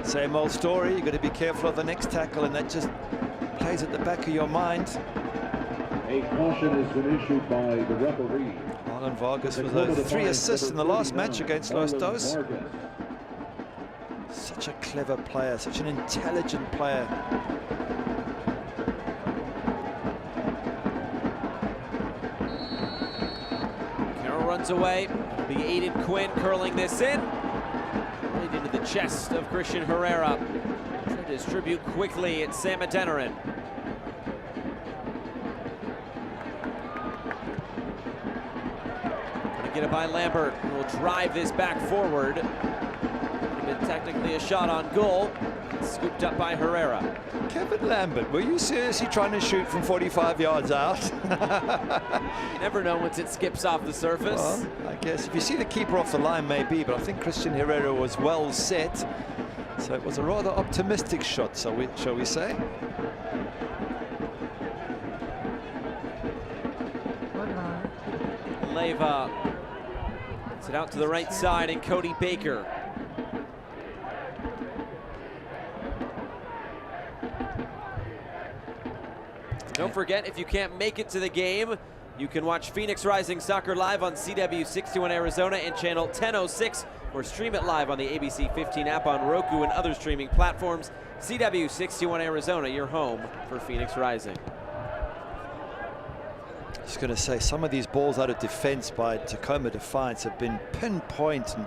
Speaker 2: Same old story. You've got to be careful of the next tackle, and that just plays at the back of your mind.
Speaker 6: A caution has been issued by the referee.
Speaker 2: Marlon Vargas with 3 assists in the last match against Los Dos. Such a clever player, such an intelligent player.
Speaker 1: Carroll runs away. It'll be Aiden Quinn curling this in. Right into the chest of Christian Herrera. Try to distribute quickly. It's Sam Adeniran. Gonna get it by Lambert, who will drive this back forward. Been technically a shot on goal. Scooped up by Herrera.
Speaker 2: Kevin Lambert, were you seriously trying to shoot from 45 yards out?
Speaker 1: You never know once it skips off the surface.
Speaker 2: Well, I guess if you see the keeper off the line, maybe, but I think Christian Herrera was well set. So it was a rather optimistic shot, shall we say?
Speaker 1: Leyva gets it out to the right side, and Cody Baker. Don't forget, if you can't make it to the game, you can watch Phoenix Rising Soccer live on CW61 Arizona and channel 1006, or stream it live on the ABC 15 app on Roku and other streaming platforms. CW61 Arizona, your home for Phoenix Rising.
Speaker 2: I was going to say, some of these balls out of defense by Tacoma Defiance have been pinpoint, and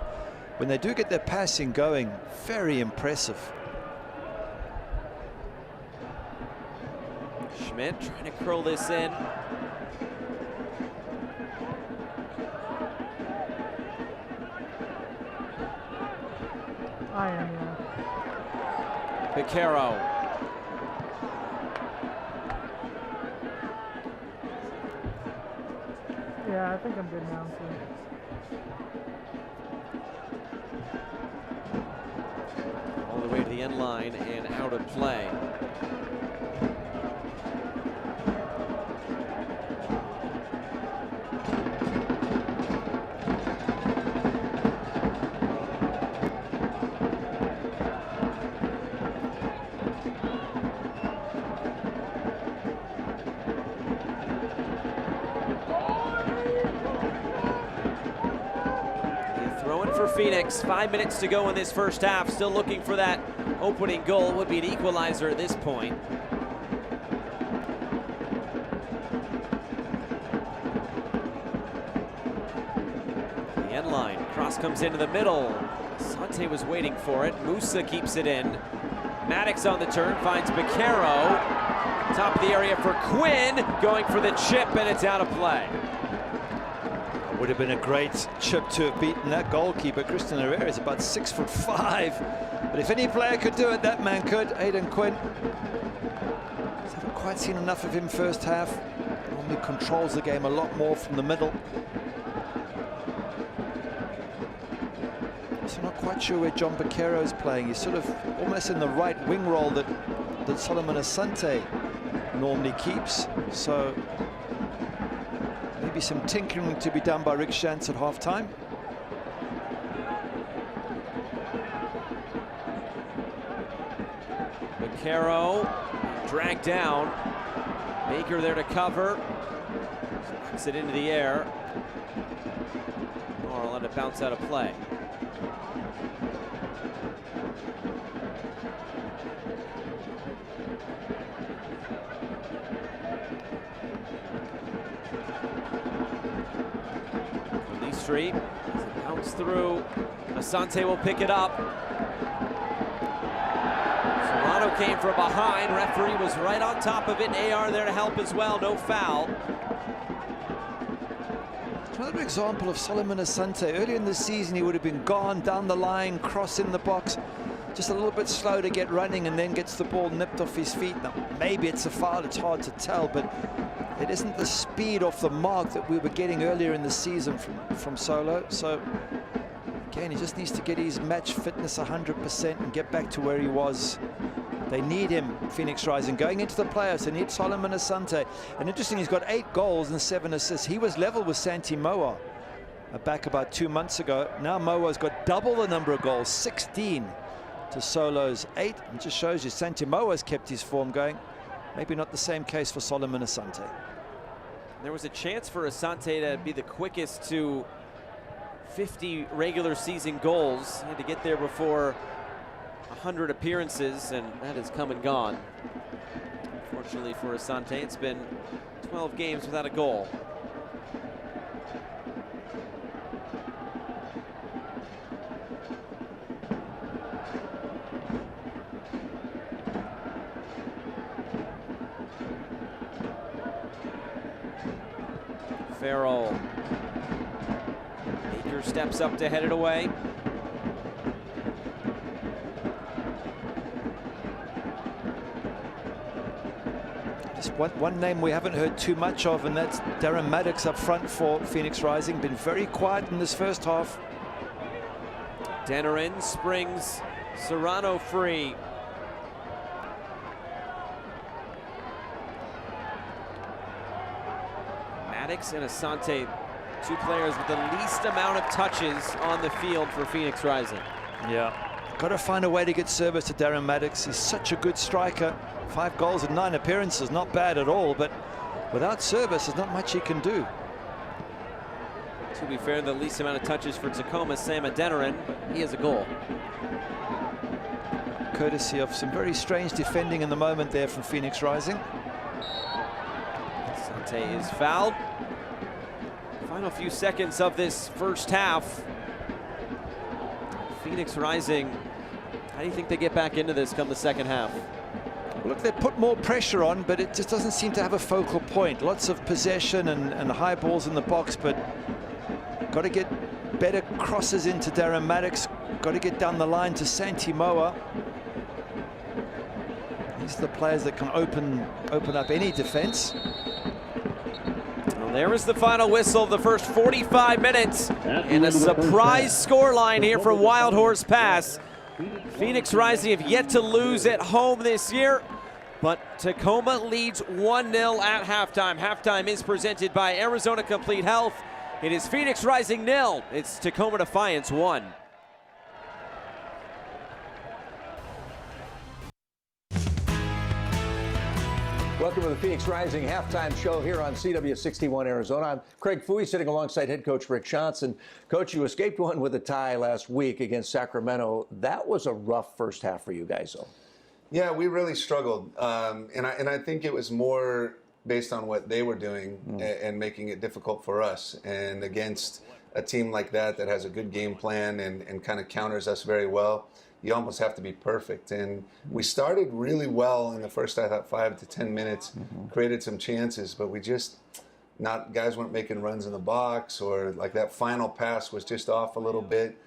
Speaker 2: when they do get their passing going, very impressive.
Speaker 1: Schmidt trying to curl this in.
Speaker 7: I am,
Speaker 1: Picaro.
Speaker 7: yeah, I think I'm good now, too.
Speaker 1: All the way to the end line and out of play. For Phoenix, 5 minutes to go in this first half, still looking for that opening goal. Would be an equalizer at this point. The end line, cross comes into the middle. Sante was waiting for it. Musa keeps it in. Maddox on the turn, finds Picaro. Top of the area for Quinn, going for the chip, and it's out of play.
Speaker 2: Would have been a great chip to have beaten that goalkeeper. Christian Herrera is about 6'5", but if any player could do it, that man could. Aidan Quinn. Just haven't quite seen enough of him first half. Normally controls the game a lot more from the middle. So not quite sure where John Picaro is playing. He's sort of almost in the right wing role that Solomon Asante normally keeps. So maybe some tinkering to be done by Rick Shantz at half-time.
Speaker 1: Picaro dragged down. Baker there to cover. Knocks it into the air. Or let it bounce out of play. Street. As it bounced through, Asante will pick it up. Solano came from behind. Referee was right on top of it. AR there to help as well. No foul.
Speaker 2: Another example of Solomon Asante. Earlier in the season, he would have been gone down the line, crossing the box. Just a little bit slow to get running, and then gets the ball nipped off his feet. Now, maybe it's a foul. It's hard to tell, but it isn't the speed off the mark that we were getting earlier in the season from Solo. So again, he just needs to get his match fitness 100% and get back to where he was. They need him, Phoenix Rising. Going into the playoffs, they need Solomon Asante. And interesting, he's got 8 goals and 7 assists. He was level with Santi Moa back about 2 months ago. Now Moa's got double the number of goals, 16 to Solo's 8. It just shows you Santi Moa's kept his form going. Maybe not the same case for Solomon Asante.
Speaker 1: There was a chance for Asante to be the quickest to 50 regular season goals. He had to get there before 100 appearances, and that has come and gone. Fortunately for Asante, it's been 12 games without a goal. Farrell. Baker steps up to head it away.
Speaker 2: Just one name we haven't heard too much of, and that's Darren Maddox up front for Phoenix Rising. Been very quiet in this first half.
Speaker 1: Dennerin springs Serrano free. Maddox and Asante, two players with the least amount of touches on the field for Phoenix Rising.
Speaker 2: Yeah, got to find a way to get service to Darren Maddox. He's such a good striker. 5 goals in 9 appearances, not bad at all, but without service, there's not much he can do.
Speaker 1: To be fair, the least amount of touches for Tacoma, Sam Adeniran, but he has a goal.
Speaker 2: Courtesy of some very strange defending in the moment there from Phoenix Rising.
Speaker 1: Asante is fouled. Final few seconds of this first half. Phoenix Rising, how do you think they get back into this come the second half?
Speaker 2: Look, they put more pressure on, but it just doesn't seem to have a focal point. Lots of possession and high balls in the box, but got to get better crosses into Darren Maddox. Got to get down the line to Santi Moa. These are the players that can open up any defense.
Speaker 1: Well, there is the final whistle of the first 45 minutes, and a surprise scoreline here from Wild Horse Pass. Phoenix Rising have yet to lose at home this year, but Tacoma leads 1-0 at halftime. Halftime is presented by Arizona Complete Health. It is Phoenix Rising 0. It's Tacoma Defiance 1.
Speaker 8: Welcome to the Phoenix Rising halftime show here on CW61 Arizona. I'm Craig Fouie, sitting alongside head coach Rick Johnson. Coach, you escaped one with a tie last week against Sacramento. That was a rough first half for you guys, though.
Speaker 9: Yeah, we really struggled, and I think it was more based on what they were doing and making it difficult for us. And against a team like that has a good game plan and kind of counters us very well, you almost have to be perfect. And we started really well in the first, I thought, 5 to 10 minutes, created some chances, but we just, guys weren't making runs in the box, or like that final pass was just off a little bit.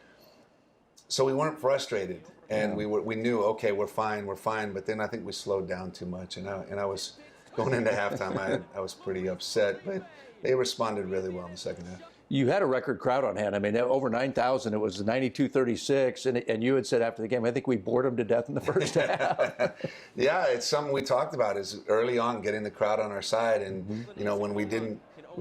Speaker 9: So we weren't frustrated, and we knew, okay, we're fine. But then I think we slowed down too much, and I was going into halftime, I was pretty upset, but they responded really well in the second half.
Speaker 8: You had a record crowd on hand. I mean, over 9,000. It was 92-36, and you had said after the game, I think we bored them to death in the first half.
Speaker 9: Yeah, it's something we talked about, is early on getting the crowd on our side, and you know, when we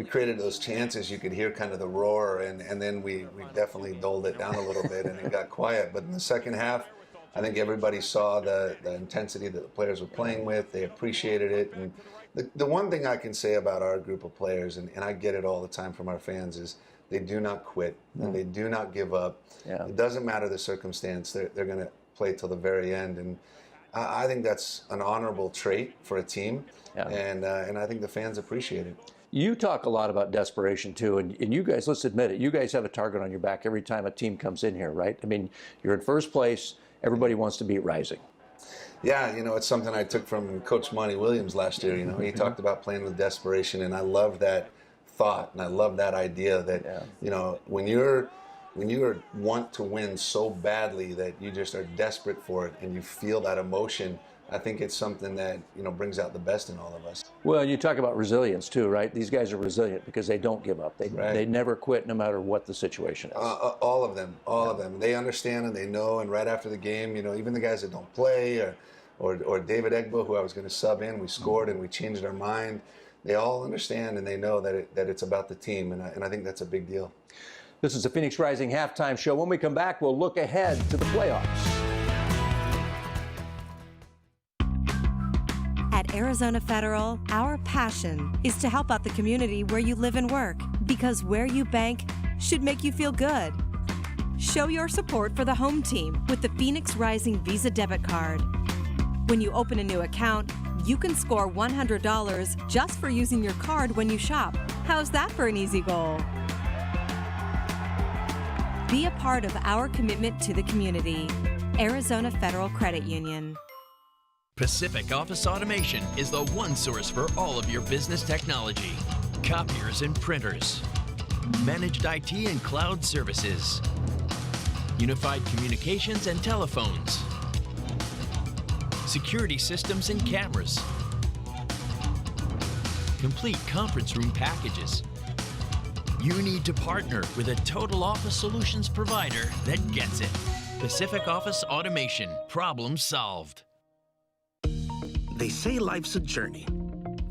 Speaker 9: created those chances, you could hear kind of the roar, and then we definitely dulled it down a little bit, and it got quiet. But in the second half, I think everybody saw the intensity that the players were playing with. They appreciated it. And the one thing I can say about our group of players, and I get it all the time from our fans, is they do not quit and they do not give up. Yeah. It doesn't matter the circumstance. They're going to play till the very end. And I think that's an honorable trait for a team. Yeah. And I think the fans appreciate it.
Speaker 8: You talk a lot about desperation, too, and you guys, let's admit it, you guys have a target on your back every time a team comes in here, right? I mean, you're in first place. Everybody wants to beat Rising.
Speaker 9: Yeah, you know, it's something I took from Coach Monty Williams last year. You know, he talked about playing with desperation, and I love that thought, and I love that idea that, you know, when you want to win so badly that you just are desperate for it and you feel that emotion, I think it's something that, you know, brings out the best in all of us.
Speaker 8: Well, you talk about resilience too, right? These guys are resilient because they don't give up. They never quit, no matter what the situation is.
Speaker 9: All of them. They understand and they know. And right after the game, you know, even the guys that don't play, or David Egbo, who I was going to sub in, we scored and we changed our mind. They all understand and they know that it's about the team, and I think that's a big deal.
Speaker 8: This is the Phoenix Rising halftime show. When we come back, we'll look ahead to the playoffs.
Speaker 5: At Arizona Federal, our passion is to help out the community where you live and work, because where you bank should make you feel good. Show your support for the home team with the Phoenix Rising Visa debit card. When you open a new account, you can score $100 just for using your card when you shop. How's that for an easy goal? Be a part of our commitment to the community. Arizona Federal Credit Union.
Speaker 10: Pacific Office Automation is the one source for all of your business technology, copiers and printers, managed IT and cloud services, unified communications and telephones, security systems and cameras, complete conference room packages. You need to partner with a total office solutions provider that gets it. Pacific Office Automation. Problem solved.
Speaker 11: They say life's a journey.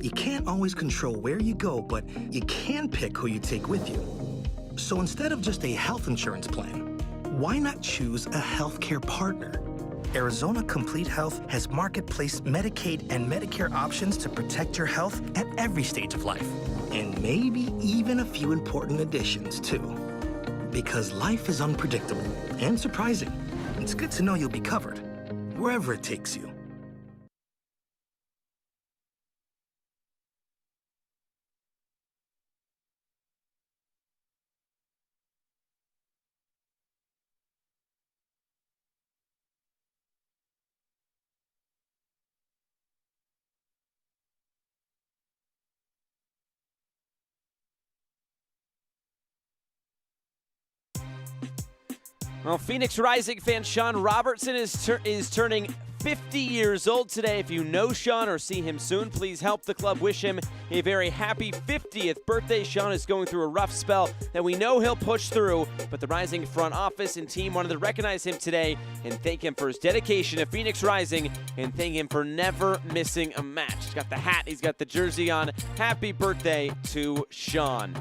Speaker 11: You can't always control where you go, but you can pick who you take with you. So instead of just a health insurance plan, why not choose a healthcare partner? Arizona Complete Health has marketplace Medicaid and Medicare options to protect your health at every stage of life. And maybe even a few important additions, too. Because life is unpredictable and surprising. It's good to know you'll be covered, wherever it takes you.
Speaker 1: Well, Phoenix Rising fan Sean Robertson is turning 50 years old today. If you know Sean or see him soon, please help the club wish him a very happy 50th birthday. Sean is going through a rough spell that we know he'll push through, but the Rising front office and team wanted to recognize him today and thank him for his dedication to Phoenix Rising and thank him for never missing a match. He's got the hat, he's got the jersey on. Happy birthday to Sean.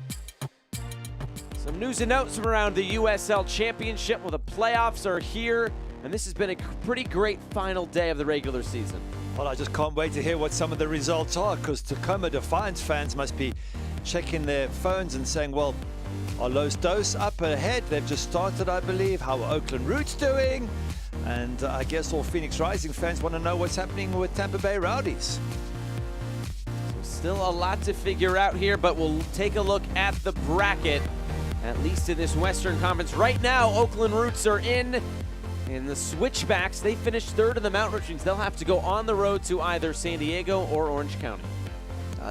Speaker 1: Some news and notes from around the USL Championship. Well, the playoffs are here, and this has been a pretty great final day of the regular season.
Speaker 2: Well, I just can't wait to hear what some of the results are, because Tacoma Defiance fans must be checking their phones and saying, well, are Los Dos up ahead? They've just started, I believe. How are Oakland Roots doing? And I guess all Phoenix Rising fans want to know what's happening with Tampa Bay Rowdies.
Speaker 1: Still a lot to figure out here, but we'll take a look at the bracket. At least in this Western Conference. Right now, Oakland Roots are in. And the Switchbacks, they finished third in the Mountain Roots. They'll have to go on the road to either San Diego or Orange County.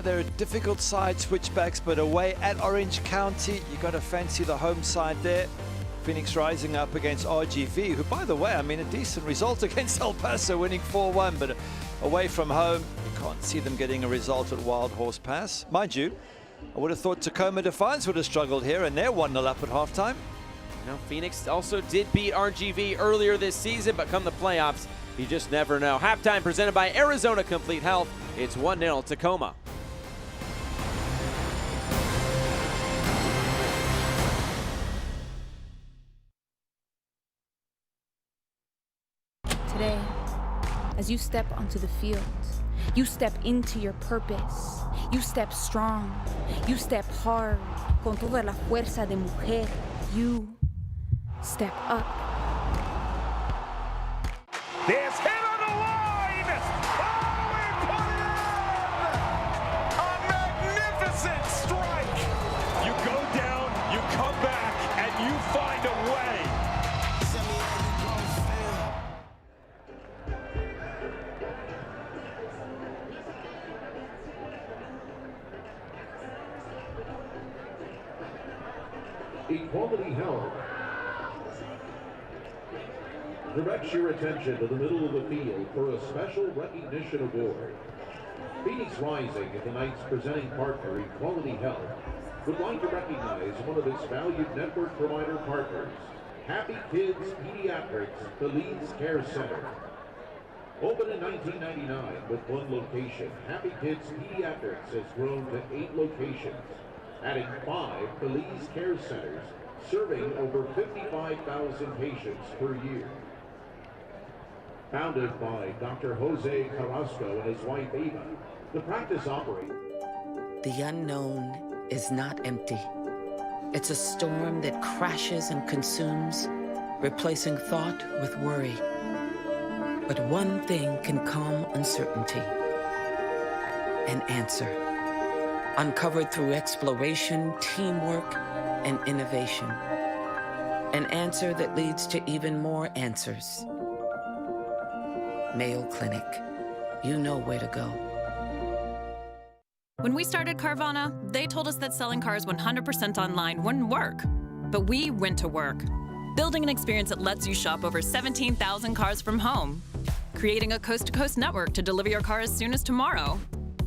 Speaker 2: They're a difficult side, Switchbacks, but away at Orange County, you got to fancy the home side there. Phoenix Rising up against RGV, who, by the way, I mean, a decent result against El Paso, winning 4-1, but away from home, you can't see them getting a result at Wild Horse Pass. Mind you, I would have thought Tacoma Defiance would have struggled here, and they're 1-0 up at halftime.
Speaker 1: Now, Phoenix also did beat RGV earlier this season, but come the playoffs, you just never know. Halftime presented by Arizona Complete Health. It's 1-0 Tacoma.
Speaker 12: Today, as you step onto the field, you step into your purpose. You step strong. You step hard. Con toda la fuerza de mujer. You step up.
Speaker 13: There's hit on the line! Oh, and put it in! A magnificent strike! You go down, you come back, and you find a way.
Speaker 6: Equality Health directs your attention to the middle of the field for a special recognition award. Phoenix Rising, tonight's presenting partner, Equality Health, would like to recognize one of its valued network provider partners, Happy Kids Pediatrics, the Leeds Care Center. Opened in 1999 with one location, Happy Kids Pediatrics has grown to 8 locations, adding 5 Belize Care Centers, serving over 55,000 patients per year. Founded by Dr. Jose Carrasco and his wife Ava, the practice operates.
Speaker 14: The unknown is not empty. It's a storm that crashes and consumes, replacing thought with worry. But one thing can calm uncertainty: an answer. Uncovered through exploration, teamwork, and innovation. An answer that leads to even more answers. Mayo Clinic. You know where to go.
Speaker 4: When we started Carvana, they told us that selling cars 100% online wouldn't work. But we went to work, building an experience that lets you shop over 17,000 cars from home, creating a coast-to-coast network to deliver your car as soon as tomorrow,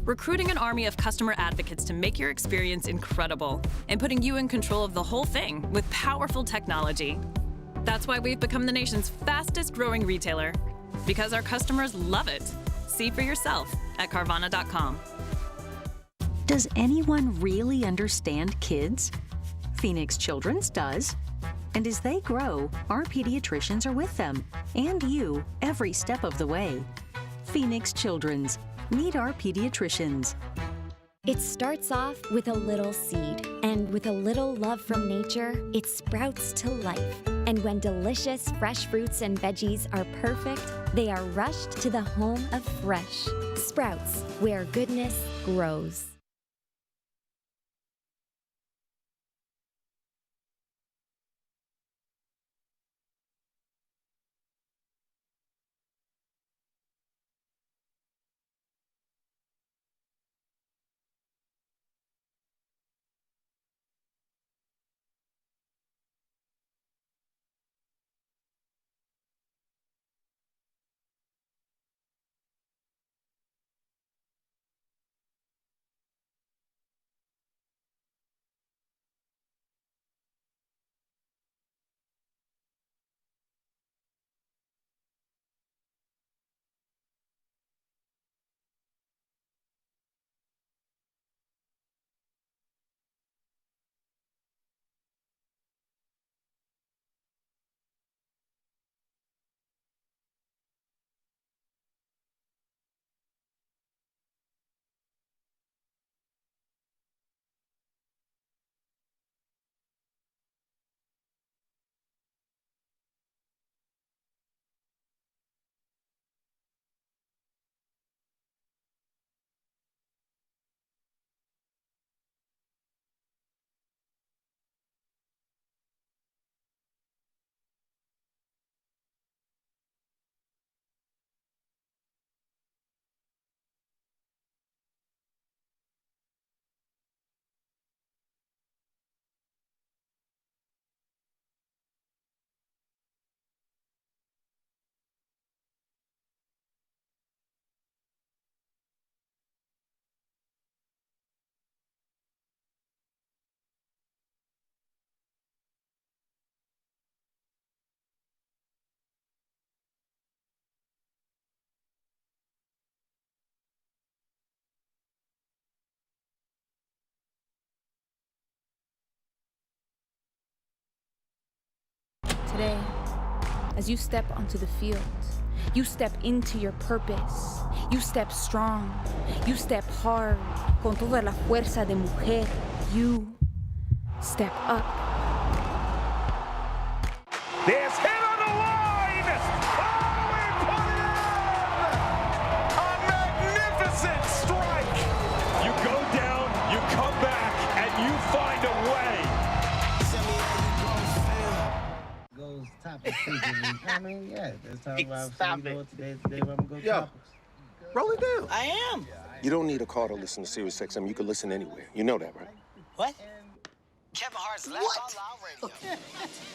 Speaker 4: recruiting an army of customer advocates to make your experience incredible and putting you in control of the whole thing with powerful technology. That's why we've become the nation's fastest growing retailer, because our customers love it. See for yourself at Carvana.com.
Speaker 15: Does anyone really understand kids? Phoenix Children's does. And as they grow, our pediatricians are with them and you every step of the way. Phoenix Children's. Meet our pediatricians.
Speaker 16: It starts off with a little seed, and with a little love from nature, it sprouts to life. And when delicious fresh fruits and veggies are perfect, they are rushed to the home of fresh. Sprouts, where goodness grows.
Speaker 12: Today, as you step onto the field, you step into your purpose. You step strong. You step hard. Con toda la fuerza de mujer. You step up.
Speaker 13: There's hit on the line! Oh, he put it in! A magnificent strike! You go down, you come back, and you find a way.
Speaker 17: Goes topics. I mean, yeah, let's talk about today we're gonna go topics.
Speaker 18: Roll it down.
Speaker 17: I am.
Speaker 18: You don't need a car to listen to Sirius XM. You can listen anywhere. You know that, right?
Speaker 17: What?
Speaker 19: Kevin Hart's Laugh Out Loud Radio.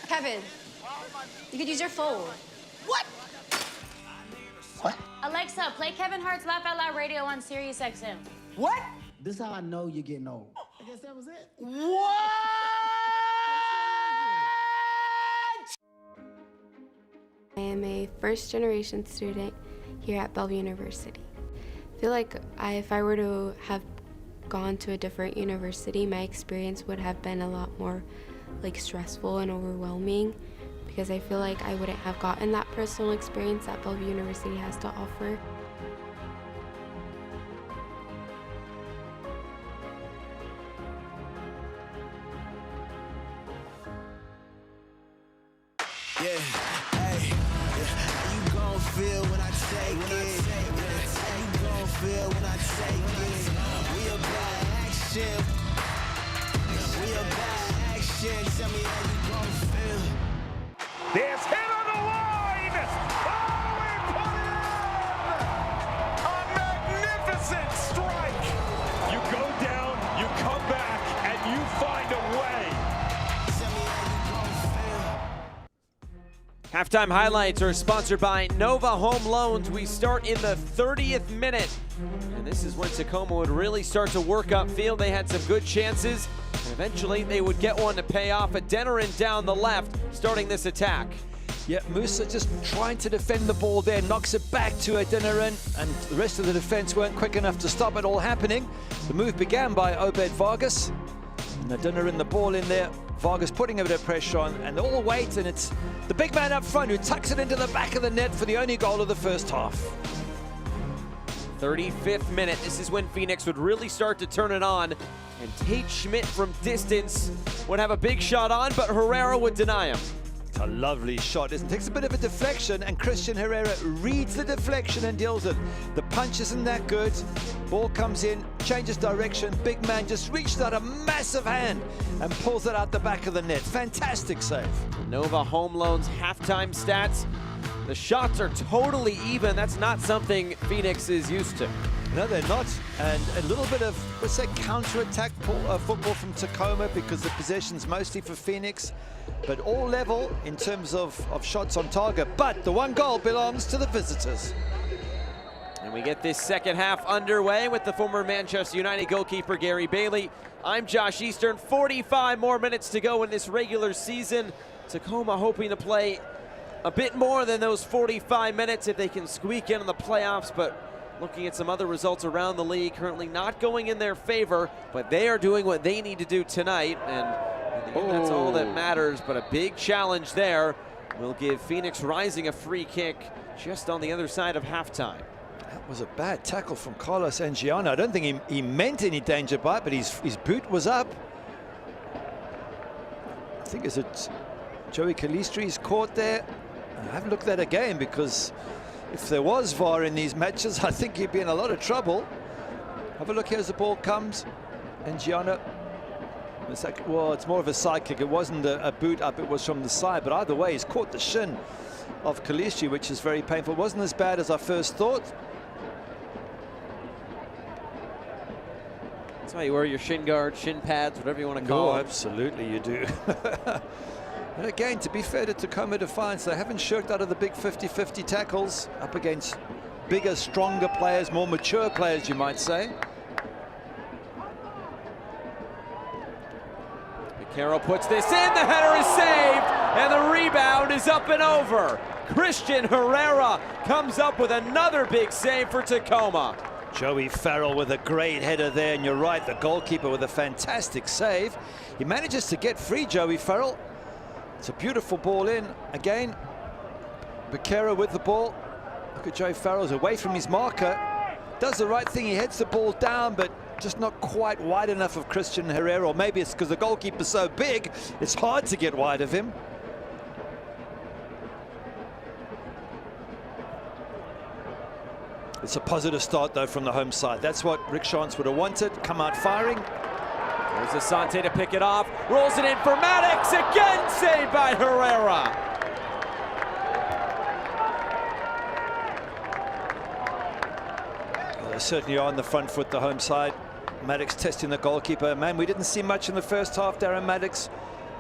Speaker 20: Kevin, you could use your phone.
Speaker 19: What?
Speaker 17: What?
Speaker 20: Alexa, play Kevin Hart's Laugh Out Loud Radio on Sirius XM.
Speaker 19: What?
Speaker 17: This is how I know you're getting old. I guess that was it.
Speaker 19: What?
Speaker 21: I am a first-generation student here at Bellevue University. I feel like if I were to have gone to a different university, my experience would have been a lot more stressful and overwhelming, because I feel like I wouldn't have gotten that personal experience that Bellevue University has to offer.
Speaker 19: Yeah, hey, how you gon' feel when I take it? How you gon' feel when I take it? We about action. We about action. Tell me how you gon' feel.
Speaker 13: There's hit on the line! Oh, he put it in! A magnificent strike! You go down, you come back, and you find a way.
Speaker 19: Tell me how you gon' feel.
Speaker 1: Halftime highlights are sponsored by Nova Home Loans. We start in the 30th minute. And this is when Tacoma would really start to work upfield. They had some good chances. And eventually they would get one to pay off. Adeniran down the left, starting this attack.
Speaker 2: Yeah, Musa just trying to defend the ball there, knocks it back to Adeniran, and the rest of the defense weren't quick enough to stop it all happening. The move began by Obed Vargas. And Adeniran the ball in there. Vargas putting a bit of pressure on, and they all wait, and it's the big man up front who tucks it into the back of the net for the only goal of the first half.
Speaker 1: 35th minute. This is when Phoenix would really start to turn it on, and Tate Schmidt from distance would have a big shot on, but Herrera would deny him.
Speaker 2: It's a lovely shot. It takes a bit of a deflection, and Christian Herrera reads the deflection and deals it. The punch isn't that good. Ball comes in, changes direction. Big man just reached out a massive hand and pulls it out the back of the net. Fantastic save.
Speaker 1: Nova Home Loans halftime stats. The shots are totally even. That's not something Phoenix is used to.
Speaker 2: No, they're not. And a little bit of, let's say, counter-attack football from Tacoma, because the possession's mostly for Phoenix. But all level in terms of shots on target. But the one goal belongs to the visitors.
Speaker 1: And we get this second half underway with the former Manchester United goalkeeper Gary Bailey. I'm Josh Eastern. 45 more minutes to go in this regular season. Tacoma hoping to play a bit more than those 45 minutes if they can squeak in the playoffs, but looking at some other results around the league, currently not going in their favor, but they are doing what they need to do tonight, and in the end, that's all that matters. But a big challenge there will give Phoenix Rising a free kick just on the other side of halftime.
Speaker 2: That was a bad tackle from Carlos Angiano. I don't think he meant any danger by it, but his boot was up. I think it's Joey Calistri's caught there. I haven't looked at that again, because if there was VAR in these matches, I think he'd be in a lot of trouble. Have a look here as the ball comes. Angiano. Well, it's more of a side kick. It wasn't a boot up, it was from the side. But either way, he's caught the shin of Calistri, which is very painful. It wasn't as bad as I first thought.
Speaker 1: That's why you wear your shin guards, shin pads, whatever you want to call
Speaker 2: them.
Speaker 1: Oh,
Speaker 2: absolutely you do. And again, to be fair to Tacoma Defiance, they haven't shirked out of the big 50-50 tackles up against bigger, stronger players, more mature players, you might say.
Speaker 1: Carroll puts this in, the header is saved, and the rebound is up and over. Christian Herrera comes up with another big save for Tacoma.
Speaker 2: Joey Farrell with a great header there, and you're right, the goalkeeper with a fantastic save. He manages to get free, Joey Farrell. It's a beautiful ball in. Again, Becerra with the ball. Look at Joey Farrell's away from his marker. Does the right thing, he heads the ball down, but just not quite wide enough of Christian Herrera. Or maybe it's because the goalkeeper's so big, it's hard to get wide of him. It's a positive start, though, from the home side. That's what Rick Shantz would have wanted. Come out firing.
Speaker 1: There's Asante to pick it off. Rolls it in for Maddox. Again saved by Herrera.
Speaker 2: Well, they certainly are on the front foot, the home side. Maddox testing the goalkeeper. Man, we didn't see much in the first half. Darren Maddox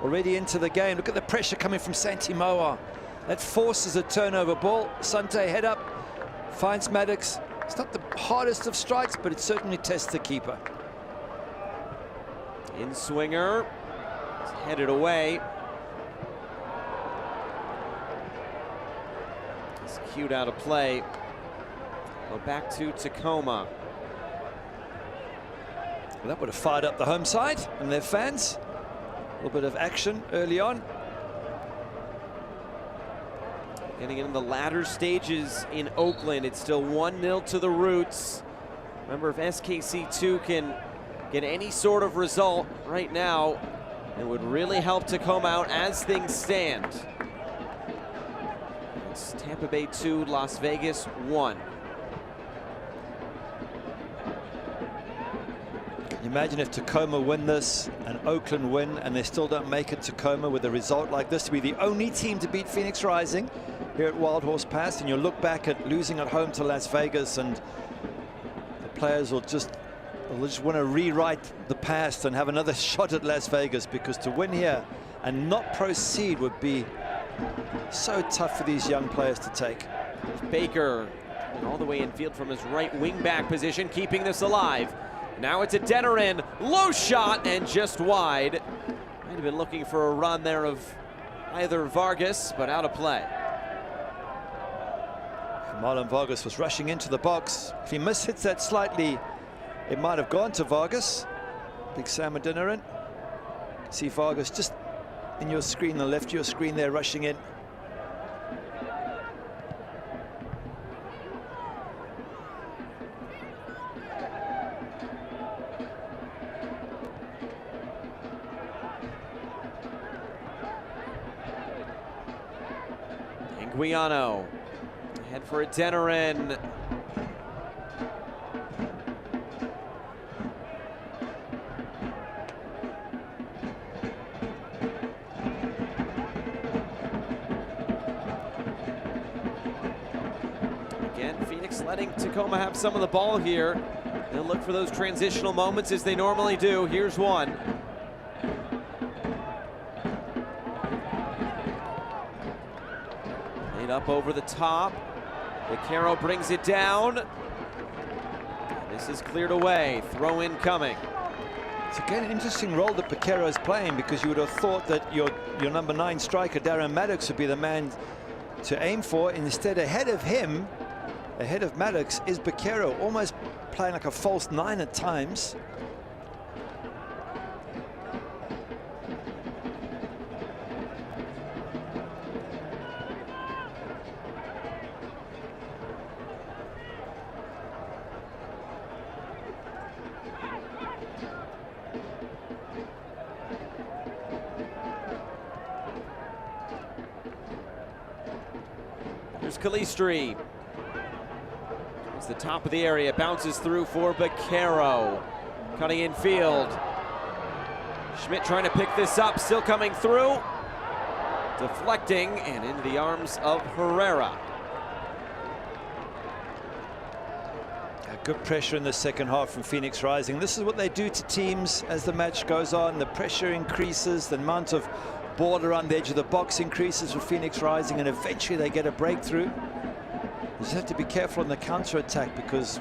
Speaker 2: already into the game. Look at the pressure coming from Santi Moa. That forces a turnover ball. Sante head up. Finds Maddox. It's not the hardest of strikes, but it certainly tests the keeper.
Speaker 1: In swinger, it's headed away. It's cued out of play. Go back to Tacoma.
Speaker 2: Well, that would have fired up the home side and their fans. A little bit of action early on.
Speaker 1: Getting in the latter stages in Oakland, it's still 1-0 to the Roots. Remember, if SKC2 can get any sort of result right now, it would really help Tacoma out as things stand. It's Tampa Bay 2, Las Vegas 1.
Speaker 2: Can you imagine if Tacoma win this and Oakland win and they still don't make it Tacoma with a result like this, to be the only team to beat Phoenix Rising here at Wild Horse Pass, and you'll look back at losing at home to Las Vegas, and the players will just want to rewrite the past and have another shot at Las Vegas, because to win here and not proceed would be So tough for these young players to take.
Speaker 1: Baker all the way infield from his right wing back position, keeping this alive. Now it's a Denerin, low shot and just wide. Might have been looking for a run there of either Vargas, but out of play.
Speaker 2: Marlon Vargas was rushing into the box. If he mishits that slightly, it might have gone to Vargas. Big Sam Denerin. See Vargas just in your screen, on the left of your screen there, rushing in.
Speaker 1: Guiano, head for a Denerin. Again, Phoenix letting Tacoma have some of the ball here. They'll look for those transitional moments as they normally do. Here's one. Up over the top. Vaquero brings it down. This is cleared away. Throw in coming.
Speaker 2: It's again an interesting role that Vaquero is playing, because you would have thought that your number 9 striker, Darren Maddox, would be the man to aim for. Instead, ahead of him, ahead of Maddox, is Vaquero, almost playing like a false 9 at times.
Speaker 1: Here's Calistri. It's the top of the area, bounces through for Vaquero. Cutting in field. Schmidt trying to pick this up, still coming through. Deflecting and into the arms of Herrera.
Speaker 2: Good pressure in the second half from Phoenix Rising. This is what they do to teams as the match goes on. The pressure increases, the amount of ball around the edge of the box increases for Phoenix Rising, and eventually they get a breakthrough. You just have to be careful on the counter-attack, because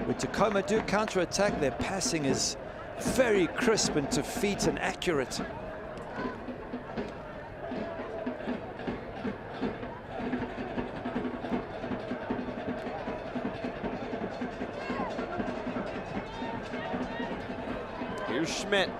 Speaker 2: when Tacoma do counter-attack, their passing is very crisp and to feet and accurate.
Speaker 1: Here's Schmidt.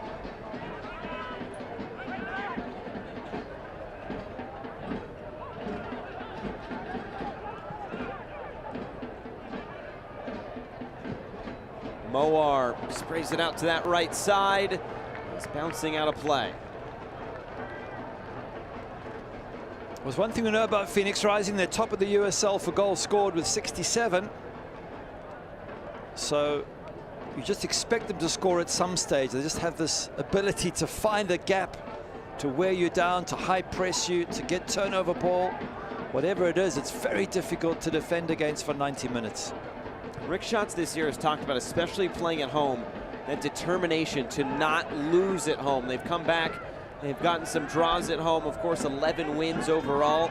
Speaker 1: Moar sprays it out to that right side. It's bouncing out of play.
Speaker 2: Was one thing we know about Phoenix Rising, they're top of the USL for goals scored with 67. So you just expect them to score at some stage. They just have this ability to find a gap, to wear you down, to high press you, to get turnover ball. Whatever it is, it's very difficult to defend against for 90 minutes.
Speaker 1: Rick Schatz this year has talked about, especially playing at home, that determination to not lose at home. They've come back, they've gotten some draws at home, of course 11 wins overall.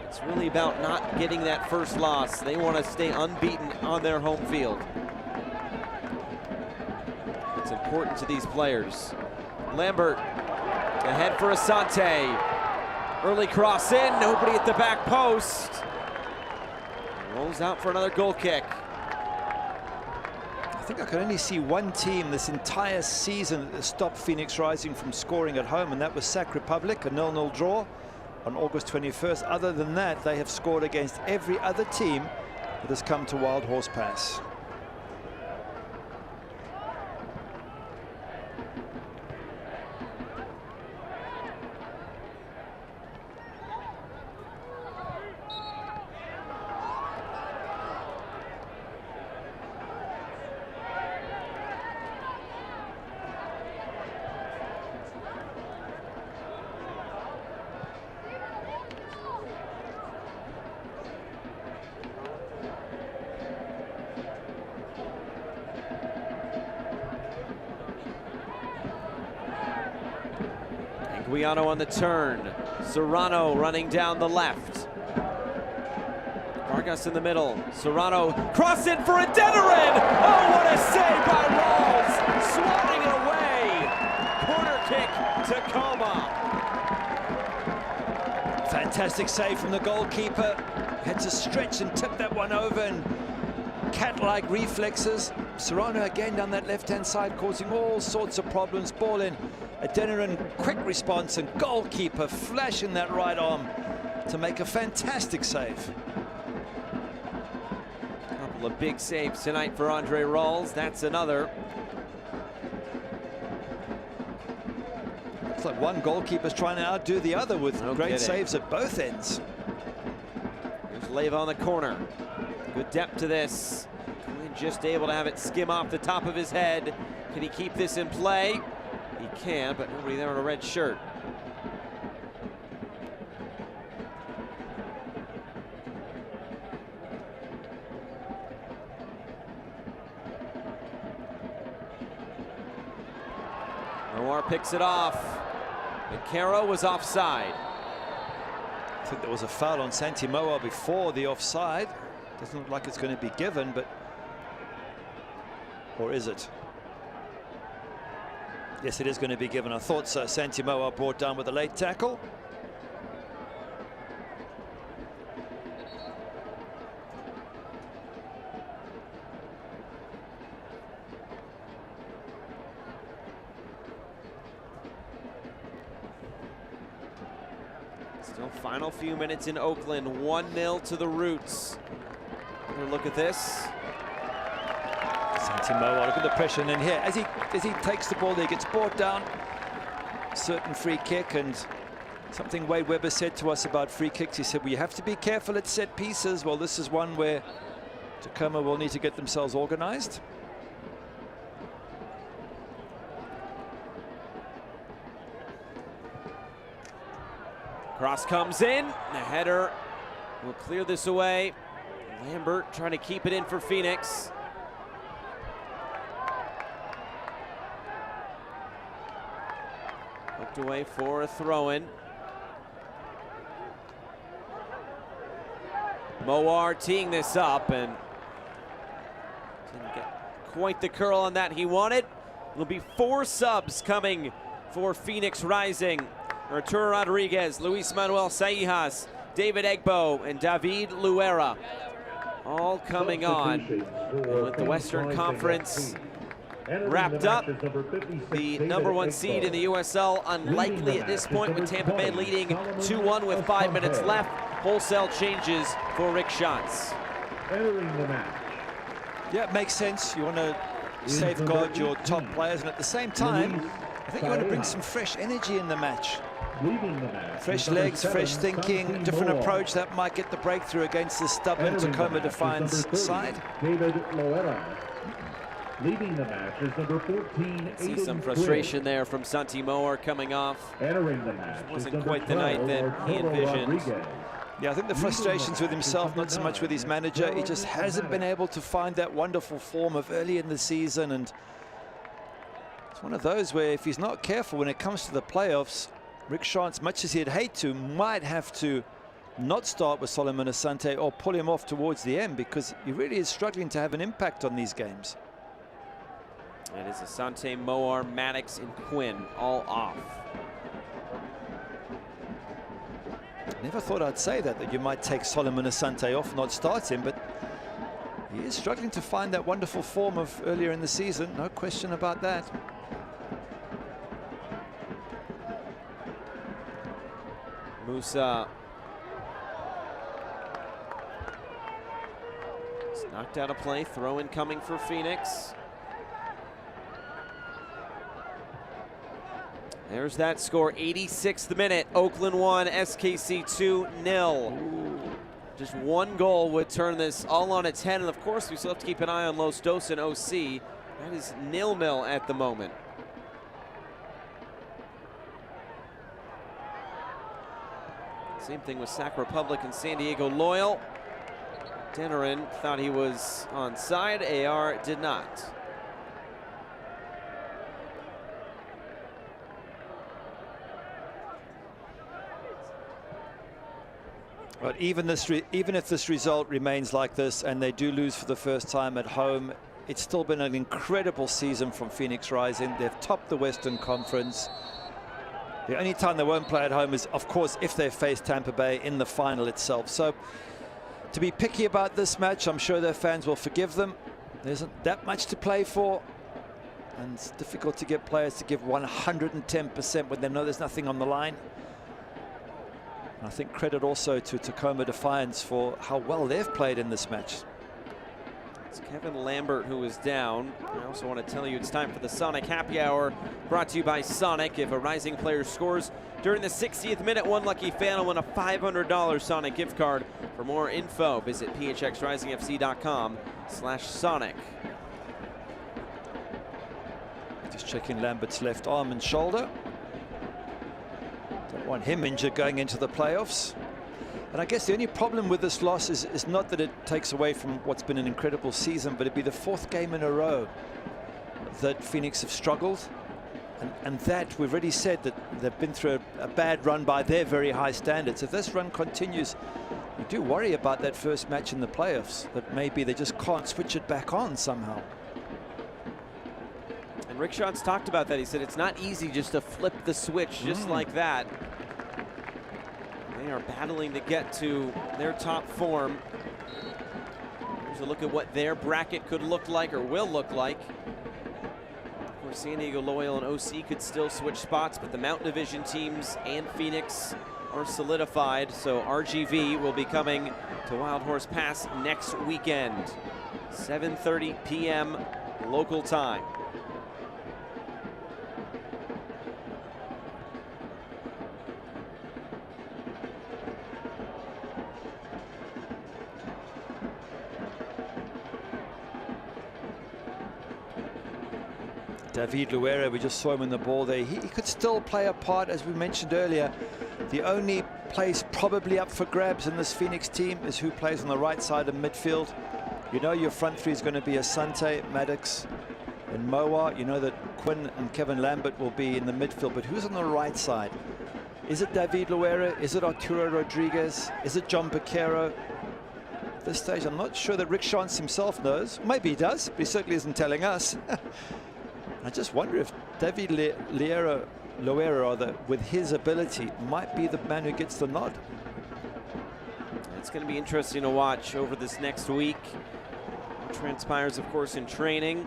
Speaker 1: It's really about not getting that first loss. They want to stay unbeaten on their home field. It's important to these players. Lambert ahead for Asante. Early cross in, nobody at the back post. Rolls out for another goal kick.
Speaker 2: I think I could only see one team this entire season that stopped Phoenix Rising from scoring at home, and that was Sac Republic, a 0-0 draw on August 21st. Other than that, they have scored against every other team that has come to Wild Horse Pass.
Speaker 1: Guiano on the turn. Serrano running down the left. Vargas in the middle. Serrano cross in for Adeniran. Oh, what a save by Rawls. Swatting it away. Corner kick, Tacoma.
Speaker 2: Fantastic save from the goalkeeper. Had to stretch and tip that one over, and cat-like reflexes. Serrano again down that left-hand side, causing all sorts of problems. Ball in. Adeniran, quick response, and goalkeeper flashing that right arm to make a fantastic save.
Speaker 1: Couple of big saves tonight for Andre Rawls. That's another.
Speaker 2: It's like one goalkeeper's trying to outdo the other with great saves at both ends.
Speaker 1: Here's Leyva on the corner. Good depth to this. Just able to have it skim off the top of his head. Can he keep this in play? He can, but nobody there in a red shirt. Noir picks it off. Caro was offside.
Speaker 2: I think there was a foul on Santi Moa before the offside. Doesn't look like it's going to be given, but... Or is it? Yes, it is going to be given. I thought so. Santi Moa brought down with a late tackle.
Speaker 1: Still final few minutes in Oakland. 1-0 to the Roots. Another look at this.
Speaker 2: Santi Moa, look at the pressure, and then here, as he takes the ball there, he gets brought down. Certain free kick, and something Wade Webber said to us about free kicks. He said, well, you have to be careful at set pieces. Well, this is one where Tacoma will need to get themselves organized.
Speaker 1: Cross comes in. The header will clear this away. Lambert trying to keep it in for Phoenix. Hooked away for a throw-in. Moar teeing this up and didn't get quite the curl on that he wanted. There'll be 4 subs coming for Phoenix Rising. Arturo Rodriguez, Luis Manuel Saijas, David Egbo, and David Luera all coming on. And with the Western Conference wrapped up, the #1 seed in the USL unlikely at this point, with Tampa Bay leading 2-1 with 5 minutes left. Wholesale changes for Rick Schatz.
Speaker 2: Yeah, it makes sense. You want to safeguard your top players, and at the same time, I think you want to bring some fresh energy in the match. Fresh legs, fresh thinking, different approach that might get the breakthrough against the stubborn Tacoma Defiance side.
Speaker 6: David Loera. Leading the match is number 14.
Speaker 1: See some frustration there from Santi Moar coming off.
Speaker 6: Entering the match
Speaker 1: wasn't quite the night that he envisioned.
Speaker 2: Yeah, I think the frustration's with himself, not so much with his manager. He just hasn't been able to find that wonderful form of early in the season, and it's one of those where if he's not careful when it comes to the playoffs, Rick Schatz, much as he'd hate to, might have to not start with Solomon Asante or pull him off towards the end, because he really is struggling to have an impact on these games.
Speaker 1: It is Asante, Moar, Maddox, and Quinn all off.
Speaker 2: Never thought I'd say that you might take Solomon Asante off, not start him, but he is struggling to find that wonderful form of earlier in the season, no question about that.
Speaker 1: Musa it's knocked out of play. Throw in coming for Phoenix. There's that score, 86th minute. Oakland 1, SKC 2-0. Just one goal would turn this all on its head. And of course, we still have to keep an eye on Los Dos and OC. That is 0-0 at the moment. Same thing with Sac Republic and San Diego Loyal. Adeniran thought he was onside. AR did not.
Speaker 2: But even if this result remains like this and they do lose for the first time at home, it's still been an incredible season from Phoenix Rising. They've topped the Western Conference. The only time they won't play at home is, of course, if they face Tampa Bay in the final itself. So to be picky about this match, I'm sure their fans will forgive them. There isn't that much to play for, and it's difficult to get players to give 110% when they know there's nothing on the line. And I think credit also to Tacoma Defiance for how well they've played in this match.
Speaker 1: It's Kevin Lambert who is down. I also want to tell you it's time for the Sonic Happy Hour, brought to you by Sonic. If a Rising player scores during the 60th minute, one lucky fan will win a $500 Sonic gift card. For more info, visit phxrisingfc.com/Sonic.
Speaker 2: Just checking Lambert's left arm and shoulder. Don't want him injured going into the playoffs. And I guess the only problem with this loss is not that it takes away from what's been an incredible season, but it'd be the 4th game in a row that Phoenix have struggled. And that we've already said that they've been through a bad run by their very high standards. If this run continues, you do worry about that first match in the playoffs, that maybe they just can't switch it back on somehow.
Speaker 1: And Rick Schantz talked about that. He said it's not easy just to flip the switch just like that. They are battling to get to their top form. Here's a look at what their bracket could look like or will look like. Of course, San Diego Loyal and OC could still switch spots, but the Mountain Division teams and Phoenix are solidified. So RGV will be coming to Wild Horse Pass next weekend, 7:30 p.m. local time.
Speaker 2: David Luera, we just saw him in the ball there. He could still play a part, as we mentioned earlier. The only place probably up for grabs in this Phoenix team is who plays on the right side of midfield. You know your front three is going to be Asante, Maddox, and Moa. You know that Quinn and Kevin Lambert will be in the midfield, but who's on the right side? Is it David Luera? Is it Arturo Rodriguez? Is it John Baquero? At this stage, I'm not sure that Rick Schantz himself knows. Maybe he does, but he certainly isn't telling us. I just wonder if David Luera, with his ability, might be the man who gets the nod.
Speaker 1: It's going to be interesting to watch over this next week. It transpires, of course, in training.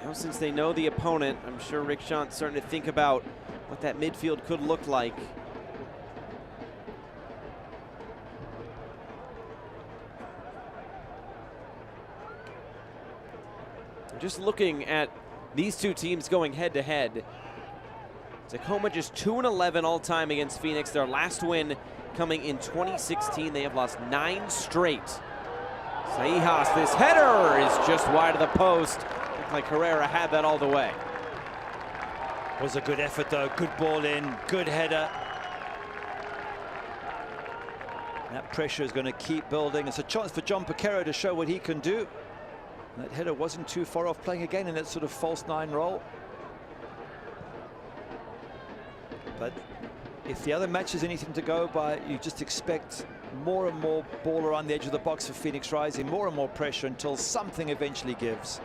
Speaker 1: Now, since they know the opponent, I'm sure Rick Schantz starting to think about what that midfield could look like. Just looking at these two teams going head-to-head, Tacoma just 2-11 all-time against Phoenix. Their last win coming in 2016. They have lost 9 straight. Saijas, this header is just wide of the post. Looked like Herrera had that all the way.
Speaker 2: Was a good effort though, good ball in, good header. That pressure is going to keep building. It's a chance for John Baquero to show what he can do. That header wasn't too far off, playing again in that sort of false 9 role. But if the other match is anything to go by, you just expect more and more ball around the edge of the box for Phoenix Rising, more and more pressure until something eventually gives.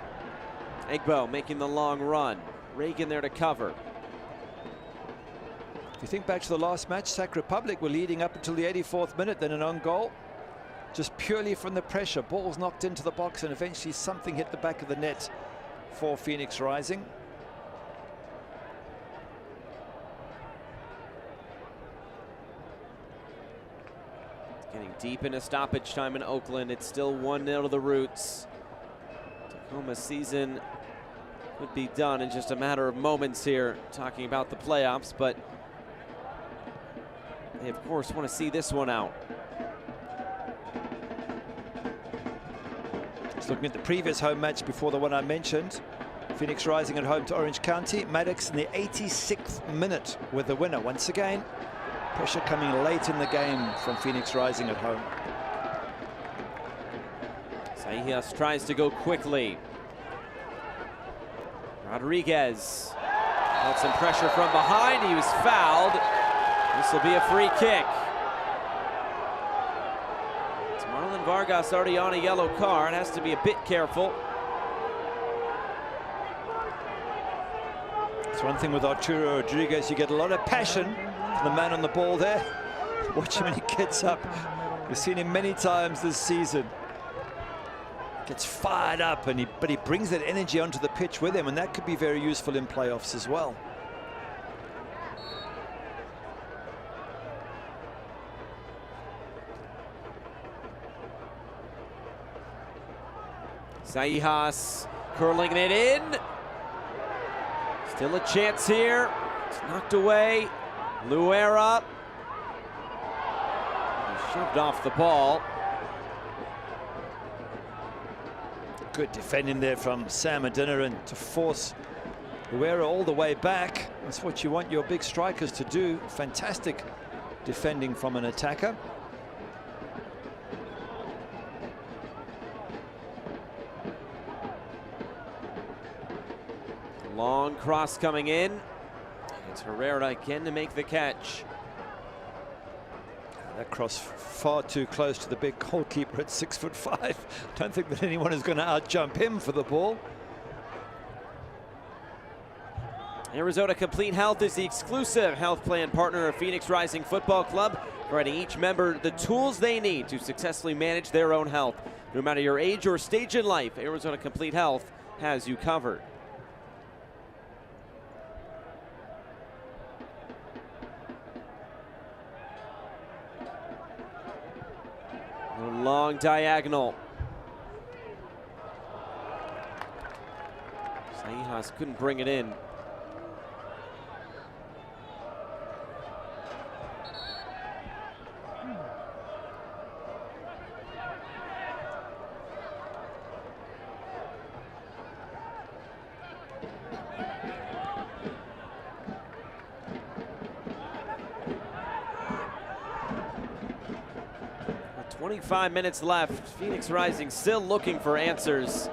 Speaker 1: Egbo making the long run. Reagan there to cover.
Speaker 2: If you think back to the last match, Sac Republic were leading up until the 84th minute, then an own goal. Just purely from the pressure, balls knocked into the box, and eventually something hit the back of the net for Phoenix Rising.
Speaker 1: Getting deep into stoppage time in Oakland. It's still 1-0 to the Roots. Tacoma's season could be done in just a matter of moments here, talking about the playoffs, but they of course want to see this one out.
Speaker 2: Just looking at the previous home match before the one I mentioned, Phoenix Rising at home to Orange County. Maddox in the 86th minute with the winner. Once again, pressure coming late in the game from Phoenix Rising at home.
Speaker 1: Saijas tries to go quickly. Rodriguez felt some pressure from behind. He was fouled. This will be a free kick. Marlon Vargas already on a yellow card, has to be a bit careful.
Speaker 2: It's one thing with Arturo Rodriguez, you get a lot of passion from the man on the ball there. Watch him when he gets up. We've seen him many times this season. Gets fired up, but he brings that energy onto the pitch with him, and that could be very useful in playoffs as well.
Speaker 1: Saijas curling it in. Still a chance here. It's knocked away. Luera. He shoved off the ball.
Speaker 2: Good defending there from Sam Adeniran to force Luera all the way back. That's what you want your big strikers to do. Fantastic defending from an attacker.
Speaker 1: Long cross coming in. It's Herrera again to make the catch.
Speaker 2: That cross far too close to the big goalkeeper at 6'5". Don't think that anyone is going to outjump him for the ball.
Speaker 1: Arizona Complete Health is the exclusive health plan partner of Phoenix Rising Football Club, providing each member the tools they need to successfully manage their own health. No matter your age or stage in life, Arizona Complete Health has you covered. Long diagonal. Saijas couldn't bring it in. With 25 minutes left. Phoenix Rising still looking for answers.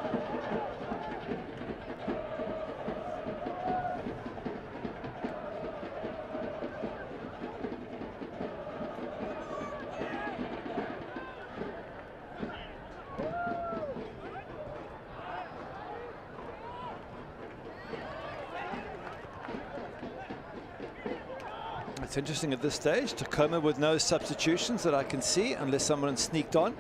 Speaker 2: It's interesting at this stage, Tacoma with no substitutions that I can see unless someone sneaked on.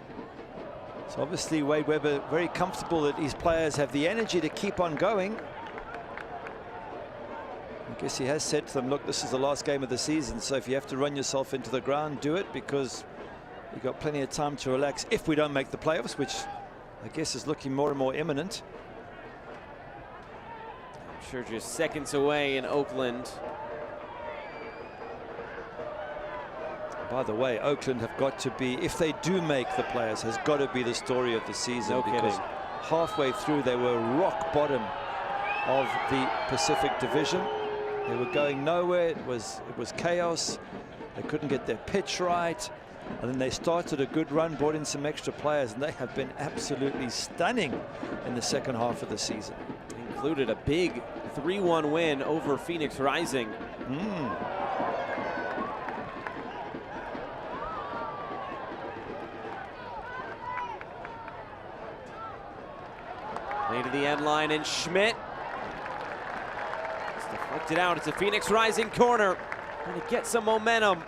Speaker 2: So obviously Wade Webber very comfortable that his players have the energy to keep on going. I guess he has said to them, look, this is the last game of the season, so if you have to run yourself into the ground, do it, because you've got plenty of time to relax if we don't make the playoffs, which I guess is looking more and more imminent.
Speaker 1: I'm sure just seconds away in Oakland.
Speaker 2: By the way, Oakland have got to be, if they do make the playoffs, has got to be the story of the season.
Speaker 1: No
Speaker 2: because
Speaker 1: kidding.
Speaker 2: Halfway through they were rock bottom of the Pacific Division. They were going nowhere. It was chaos. They couldn't get their pitch right. And then they started a good run, brought in some extra players, and they have been absolutely stunning in the second half of the season.
Speaker 1: Included a big 3-1 win over Phoenix Rising. Play to the end line, and Schmidt. It's deflected out. It's a Phoenix Rising corner. Trying to get some momentum.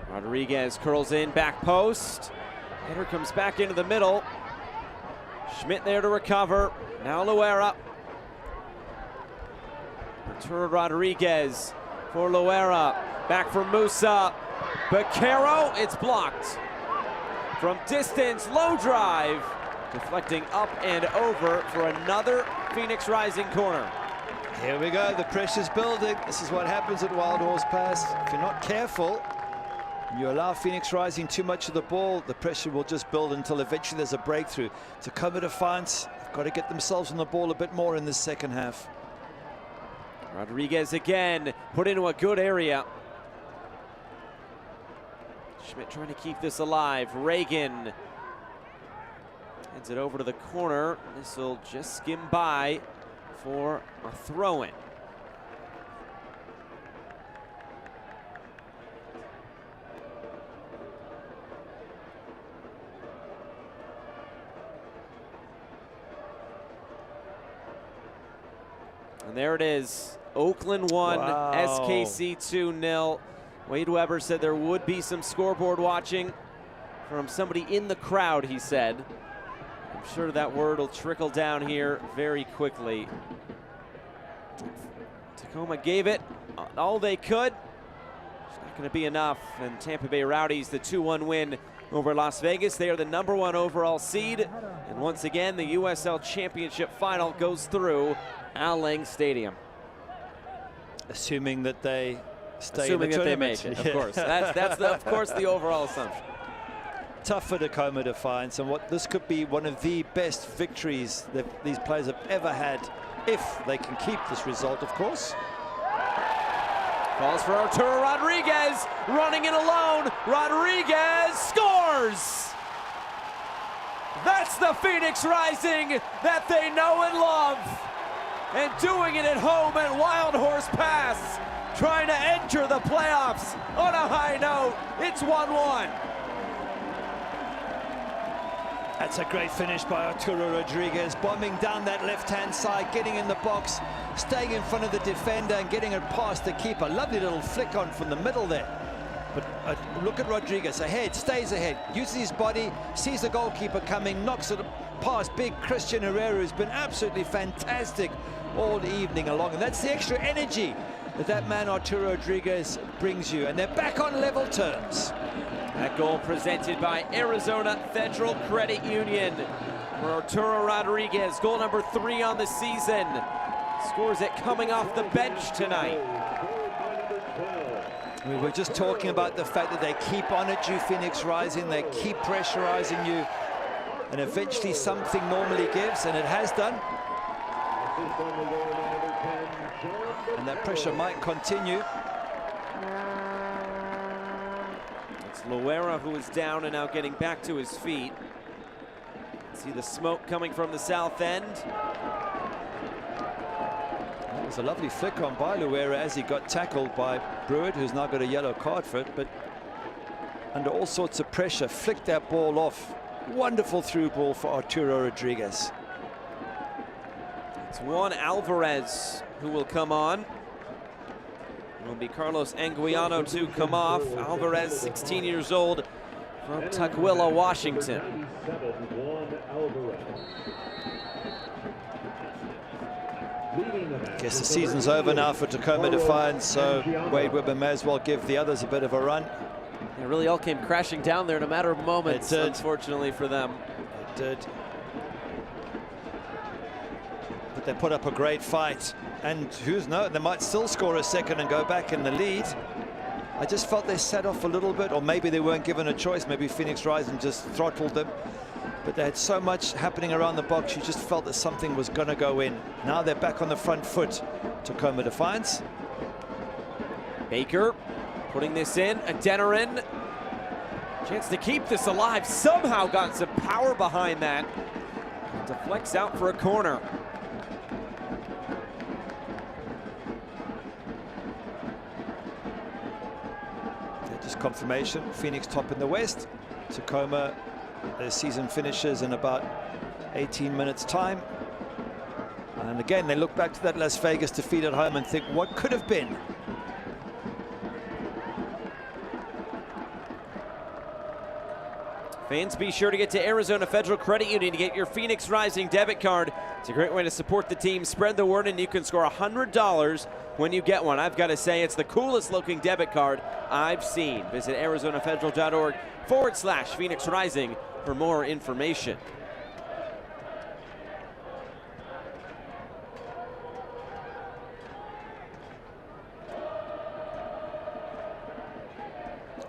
Speaker 1: Rodriguez curls in, back post. Header comes back into the middle. Schmidt there to recover. Now Luera. Arturo Rodriguez for Luera. Back for Musa. Baquero, it's blocked. From distance, low drive. Deflecting up and over for another Phoenix Rising corner.
Speaker 2: Here we go, the pressure's building. This is what happens at Wild Horse Pass. If you're not careful, you allow Phoenix Rising too much of the ball, the pressure will just build until eventually there's a breakthrough. Tacoma Defiance have got to get themselves on the ball a bit more in this second half.
Speaker 1: Rodriguez again, put into a good area. Schmidt trying to keep this alive. Reagan Heads it over to the corner. This will just skim by for a throw-in. And there it is. Oakland 1,
Speaker 2: Wow.
Speaker 1: SKC 2-0. Wade Weber said there would be some scoreboard watching from somebody in the crowd, he said. I'm sure that word will trickle down here very quickly. Tacoma gave it all they could. It's not going to be enough. And Tampa Bay Rowdies, the 2-1 win over Las Vegas. They are the #1 overall seed. And once again, the USL Championship final goes through Al Lang Stadium.
Speaker 2: Assuming that they stay
Speaker 1: Assuming
Speaker 2: in the
Speaker 1: that they
Speaker 2: tournament.
Speaker 1: make it, of course. That's of course, the overall assumption.
Speaker 2: Tough for Tacoma Defiance, and what this could be one of the best victories that these players have ever had, if they can keep this result, of course.
Speaker 1: Calls for Arturo Rodriguez, running it alone. Rodriguez scores! That's the Phoenix Rising that they know and love. And doing it at home at Wild Horse Pass, trying to enter the playoffs on a high note. It's 1-1.
Speaker 2: That's a great finish by Arturo Rodriguez, bombing down that left-hand side, getting in the box, staying in front of the defender and getting it past the keeper. Lovely little flick on from the middle there. But look at Rodriguez, ahead, stays ahead, uses his body, sees the goalkeeper coming, knocks it past big Christian Herrera, who's been absolutely fantastic all evening along. And that's the extra energy that man Arturo Rodriguez brings you. And they're back on level terms.
Speaker 1: That goal presented by Arizona Federal Credit Union for Arturo Rodriguez, goal number 3 on the season. Scores it coming off the bench tonight.
Speaker 2: We were just talking about the fact that they keep on at you, Phoenix Rising. They keep pressurizing you, and eventually something normally gives, and it has done. And that pressure might continue.
Speaker 1: It's Loera who is down and now getting back to his feet. See the smoke coming from the south end.
Speaker 2: That was a lovely flick on by Loera as he got tackled by Brewitt, who's now got a yellow card for it, but under all sorts of pressure, flicked that ball off. Wonderful through ball for Arturo Rodriguez.
Speaker 1: It's Juan Alvarez who will come on. It will be Carlos Anguiano to come off. Alvarez, 16 years old, from Tukwila, Washington.
Speaker 2: Guess the season's over now for Tacoma Defiance, so Wade Weber may as well give the others a bit of a run.
Speaker 1: It really all came crashing down there in a matter of moments, unfortunately for them.
Speaker 2: It did. But they put up a great fight, and who's knows, they might still score a second and go back in the lead. I just felt they set off a little bit, or maybe they weren't given a choice. Maybe Phoenix Rising just throttled them. But they had so much happening around the box, you just felt that something was going to go in. Now they're back on the front foot, Tacoma Defiance.
Speaker 1: Baker putting this in, Adeniran. Chance to keep this alive, somehow got some power behind that. Deflects out for a corner.
Speaker 2: Just confirmation, Phoenix top in the West. Tacoma, their season finishes in about 18 minutes time. And again, they look back to that Las Vegas defeat at home and think, what could have been?
Speaker 1: Fans, be sure to get to Arizona Federal Credit Union to get your Phoenix Rising debit card. It's a great way to support the team. Spread the word, and you can score $100 when you get one. I've got to say, it's the coolest looking debit card I've seen. Visit ArizonaFederal.org/Phoenix Rising for more information.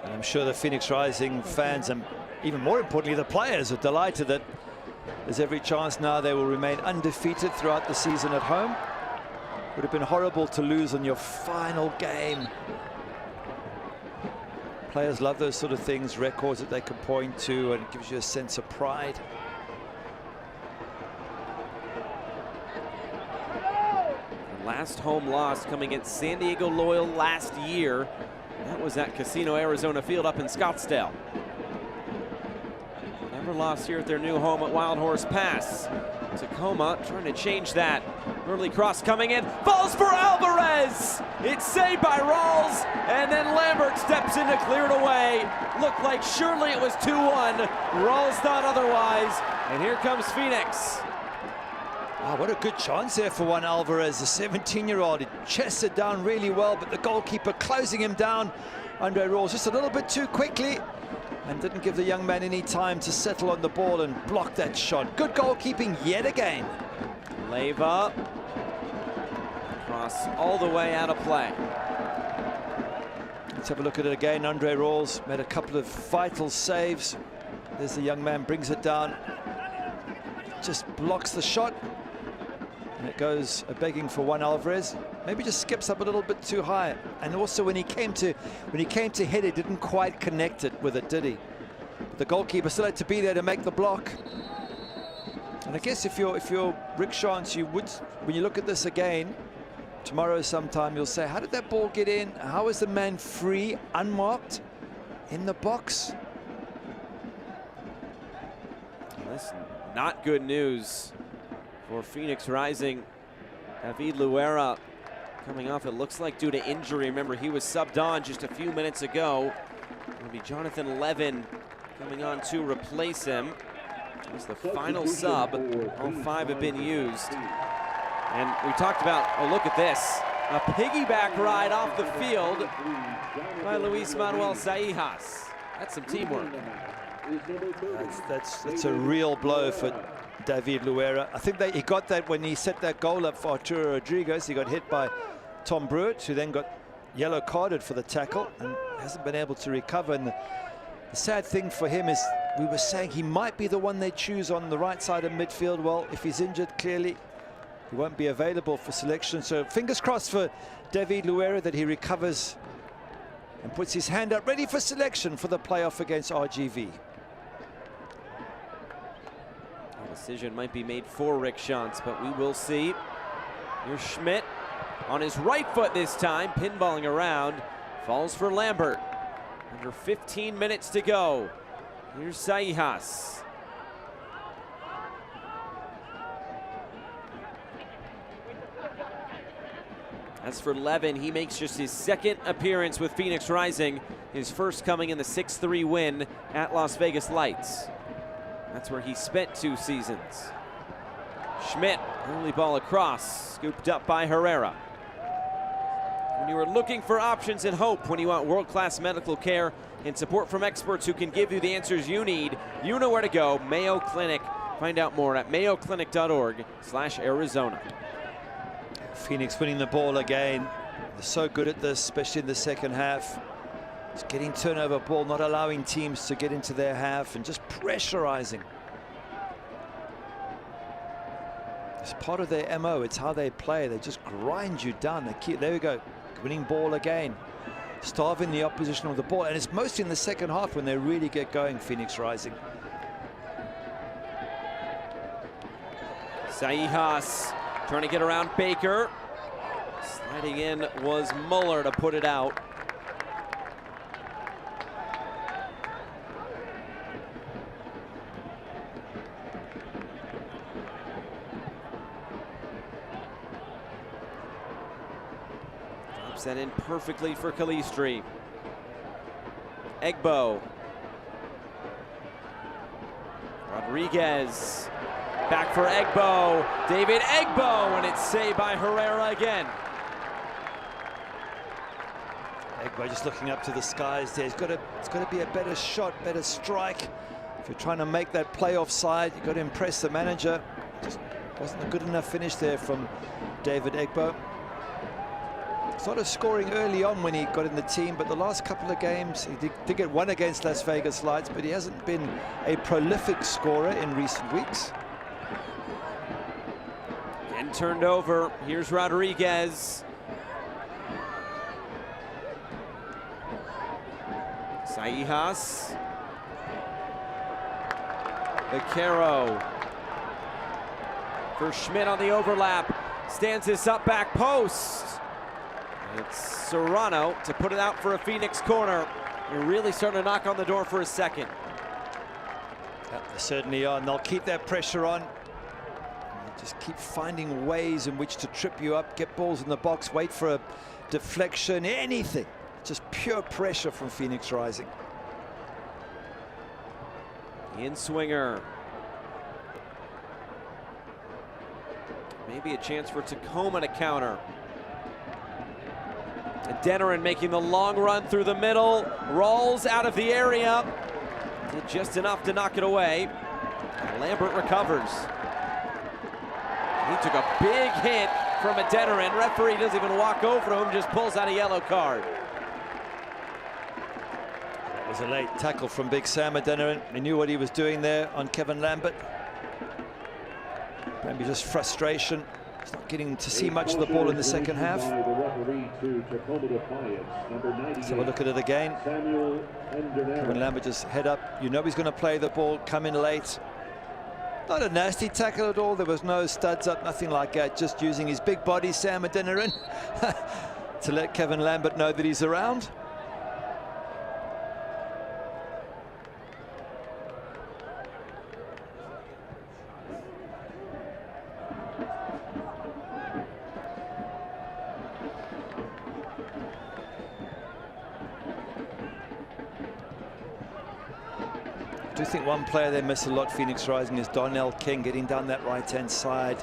Speaker 2: And I'm sure the Phoenix Rising fans, and even more importantly, the players, are delighted that there's every chance now they will remain undefeated throughout the season at home. Would have been horrible to lose on your final game. Players love those sort of things, records that they can point to, and it gives you a sense of pride.
Speaker 1: last home loss coming against San Diego Loyal last year. That was at Casino Arizona Field up in Scottsdale. Never lost here at their new home at Wild Horse Pass. Tacoma trying to change that. Early cross coming in, falls for Alvarez. It's saved by Rawls, and then Lambert steps in to clear it away. Looked like surely it was 2-1. Rawls thought otherwise, and here comes Phoenix.
Speaker 2: Oh, what a good chance there for Juan Alvarez, the 17-year-old. He chested down really well, but the goalkeeper closing him down. Andre Rawls just a little bit too quickly and didn't give the young man any time to settle on the ball and block that shot. Good goalkeeping yet again.
Speaker 1: Leyva. Cross all the way out of play.
Speaker 2: Let's have a look at it again. Andre Rawls made a couple of vital saves. There's the young man, brings it down. Just blocks the shot. And it goes begging for Juan Alvarez. Maybe just skips up a little bit too high. And also when he came to hit it, didn't quite connect it with it, did he? But the goalkeeper still had to be there to make the block. And I guess if you're Rick Shantz, you would, when you look at this again tomorrow sometime, you'll say, how did that ball get in? How is the man free, unmarked, in the box?
Speaker 1: Listen, not good news for Phoenix Rising. David Luera coming off, it looks like due to injury. Remember, he was subbed on just a few minutes ago. It'll be Jonathan Levin coming on to replace him. He's the final sub. All 5 have been used. And we talked about, oh, look at this. A piggyback ride off the field by Luis Manuel Saijas. That's some teamwork.
Speaker 2: That's a real blow for David Luera. I think that he got that when he set that goal up for Arturo Rodriguez. He got hit by Tom Brewitt, who then got yellow carded for the tackle and hasn't been able to recover. And the sad thing for him is, we were saying he might be the one they choose on the right side of midfield. Well, if he's injured, clearly he won't be available for selection. So fingers crossed for David Luera that he recovers and puts his hand up ready for selection for the playoff against RGV.
Speaker 1: A decision might be made for Rick Shantz, but we will see. Here's Schmidt on his right foot this time, pinballing around. Falls for Lambert. Under 15 minutes to go. Here's Saijas. As for Levin, he makes just his second appearance with Phoenix Rising, his first coming in the 6-3 win at Las Vegas Lights. That's where he spent 2 seasons. Schmidt, early ball across, scooped up by Herrera. When you are looking for options and hope, when you want world-class medical care and support from experts who can give you the answers you need, you know where to go. Mayo Clinic. Find out more at mayoclinic.org/Arizona.
Speaker 2: Phoenix winning the ball again. They're so good at this, especially in the second half. It's getting turnover ball, not allowing teams to get into their half and just pressurizing. It's part of their MO. It's how they play. They just grind you down. They keep, there we go, winning ball again. Starving the opposition with the ball. And it's mostly in the second half when they really get going, Phoenix Rising.
Speaker 1: Saijas trying to get around Baker. Sliding in was Muller to put it out. Drops that in perfectly for Calistri. Egbo. Rodriguez. Back for Egbo. David Egbo, and it's saved by Herrera again.
Speaker 2: Egbo just looking up to the skies there. It's got to be a better shot, better strike. If you're trying to make that playoff side, you've got to impress the manager. Just wasn't a good enough finish there from David Egbo. Started scoring early on when he got in the team, but the last couple of games, he did get one against Las Vegas Lights, but he hasn't been a prolific scorer in recent weeks.
Speaker 1: And turned over. Here's Rodriguez. Saijas. Vaquero. For Schmidt on the overlap. Stands this up back post. It's Serrano to put it out for a Phoenix corner. You're really starting to knock on the door for a second.
Speaker 2: Yep, they certainly are, and they'll keep that pressure on. They'll just keep finding ways in which to trip you up, get balls in the box, wait for a deflection, anything. Just pure pressure from Phoenix Rising.
Speaker 1: In swinger. Maybe a chance for Tacoma to counter. Denerin making the long run through the middle. Rawls out of the area. Did just enough to knock it away. Lambert recovers. He took a big hit from a Denerin. Referee doesn't even walk over him, just pulls out a yellow card.
Speaker 2: That was a late tackle from Big Sam Denerin. He knew what he was doing there on Kevin Lambert. Maybe just frustration. He's not getting to see much of the ball in the second half. Let's have a look at it again. Kevin Lambert just head up. You know he's going to play the ball, come in late. Not a nasty tackle at all. There was no studs up, nothing like that. Just using his big body, Sam Denerin, to let Kevin Lambert know that he's around. I do think one player they miss a lot, Phoenix Rising, is Darnell King, getting down that right-hand side.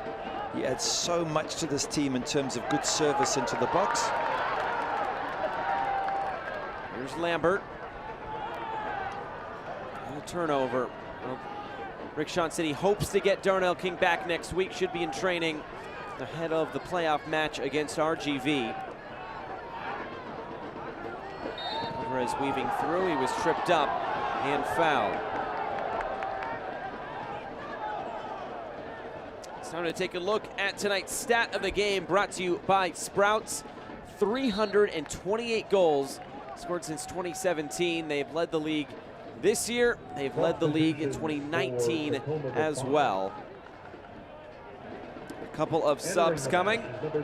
Speaker 2: He adds so much to this team in terms of good service into the box.
Speaker 1: Here's Lambert. No turnover. Well, Rick Sean said he hopes to get Darnell King back next week. Should be in training ahead of the playoff match against RGV. Alvarez weaving through. He was tripped up and fouled. It's time to take a look at tonight's stat of the game, brought to you by Sprouts. 328 goals scored since 2017. They've led the league this year. They've led the league in 2019 as well. A couple of subs coming. It'll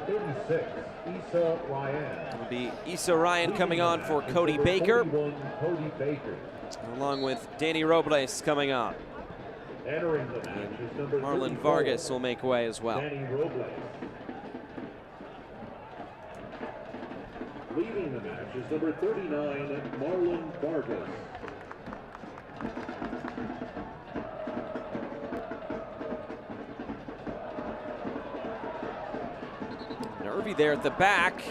Speaker 1: be Issa Ryan coming on for Cody Baker, along with Danny Robles coming on. Marlon Vargas will make way as well.
Speaker 6: Leading the match is number 39, Marlon Vargas.
Speaker 1: Nervy there at the back.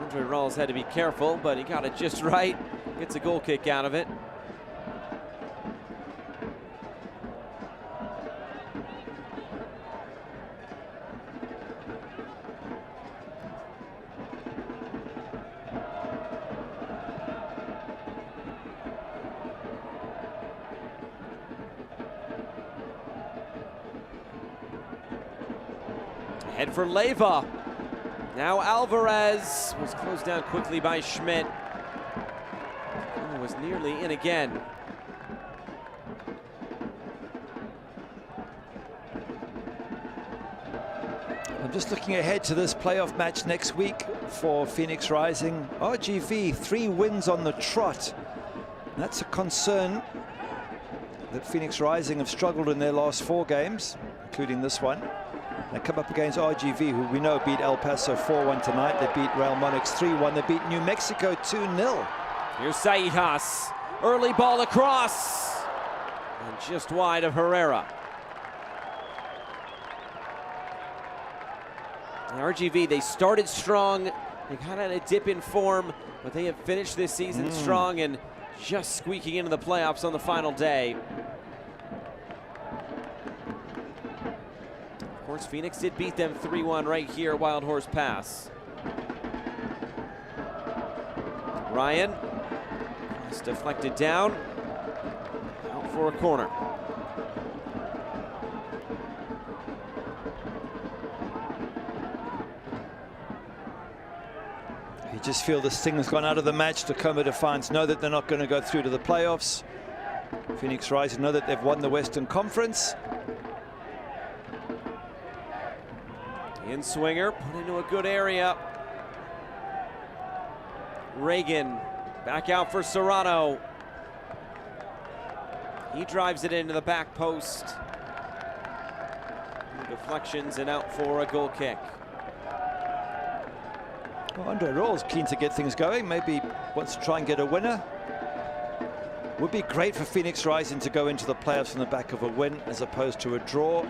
Speaker 1: Andre Rawls had to be careful, but he got it just right. Gets a goal kick out of it. Head for Leyva. Now Alvarez was closed down quickly by Schmidt. Oh, was nearly in again.
Speaker 2: I'm just looking ahead to this playoff match next week for Phoenix Rising. RGV, 3 wins on the trot. That's a concern that Phoenix Rising have struggled in their last 4 games, including this one. They come up against RGV, who we know beat El Paso 4-1 tonight. They beat Real Monarchs 3-1. They beat New Mexico 2-0.
Speaker 1: Here's Saijas. Early ball across. And just wide of Herrera. And RGV, they started strong. They kind of had a dip in form, but they have finished this season strong and just squeaking into the playoffs on the final day. Of course, Phoenix did beat them 3-1 right here, Wild Horse Pass. Ryan is deflected down, out for a corner.
Speaker 2: You just feel this thing has gone out of the match. Tacoma Defiance know that they're not going to go through to the playoffs. Phoenix Rising know that they've won the Western Conference.
Speaker 1: In swinger, put into a good area. Reagan back out for Serrano. He drives it into the back post. Deflections and out for a goal kick.
Speaker 2: Well, Andre Rawls keen to get things going. Maybe wants to try and get a winner. Would be great for Phoenix Rising to go into the playoffs on the back of a win as opposed to a draw.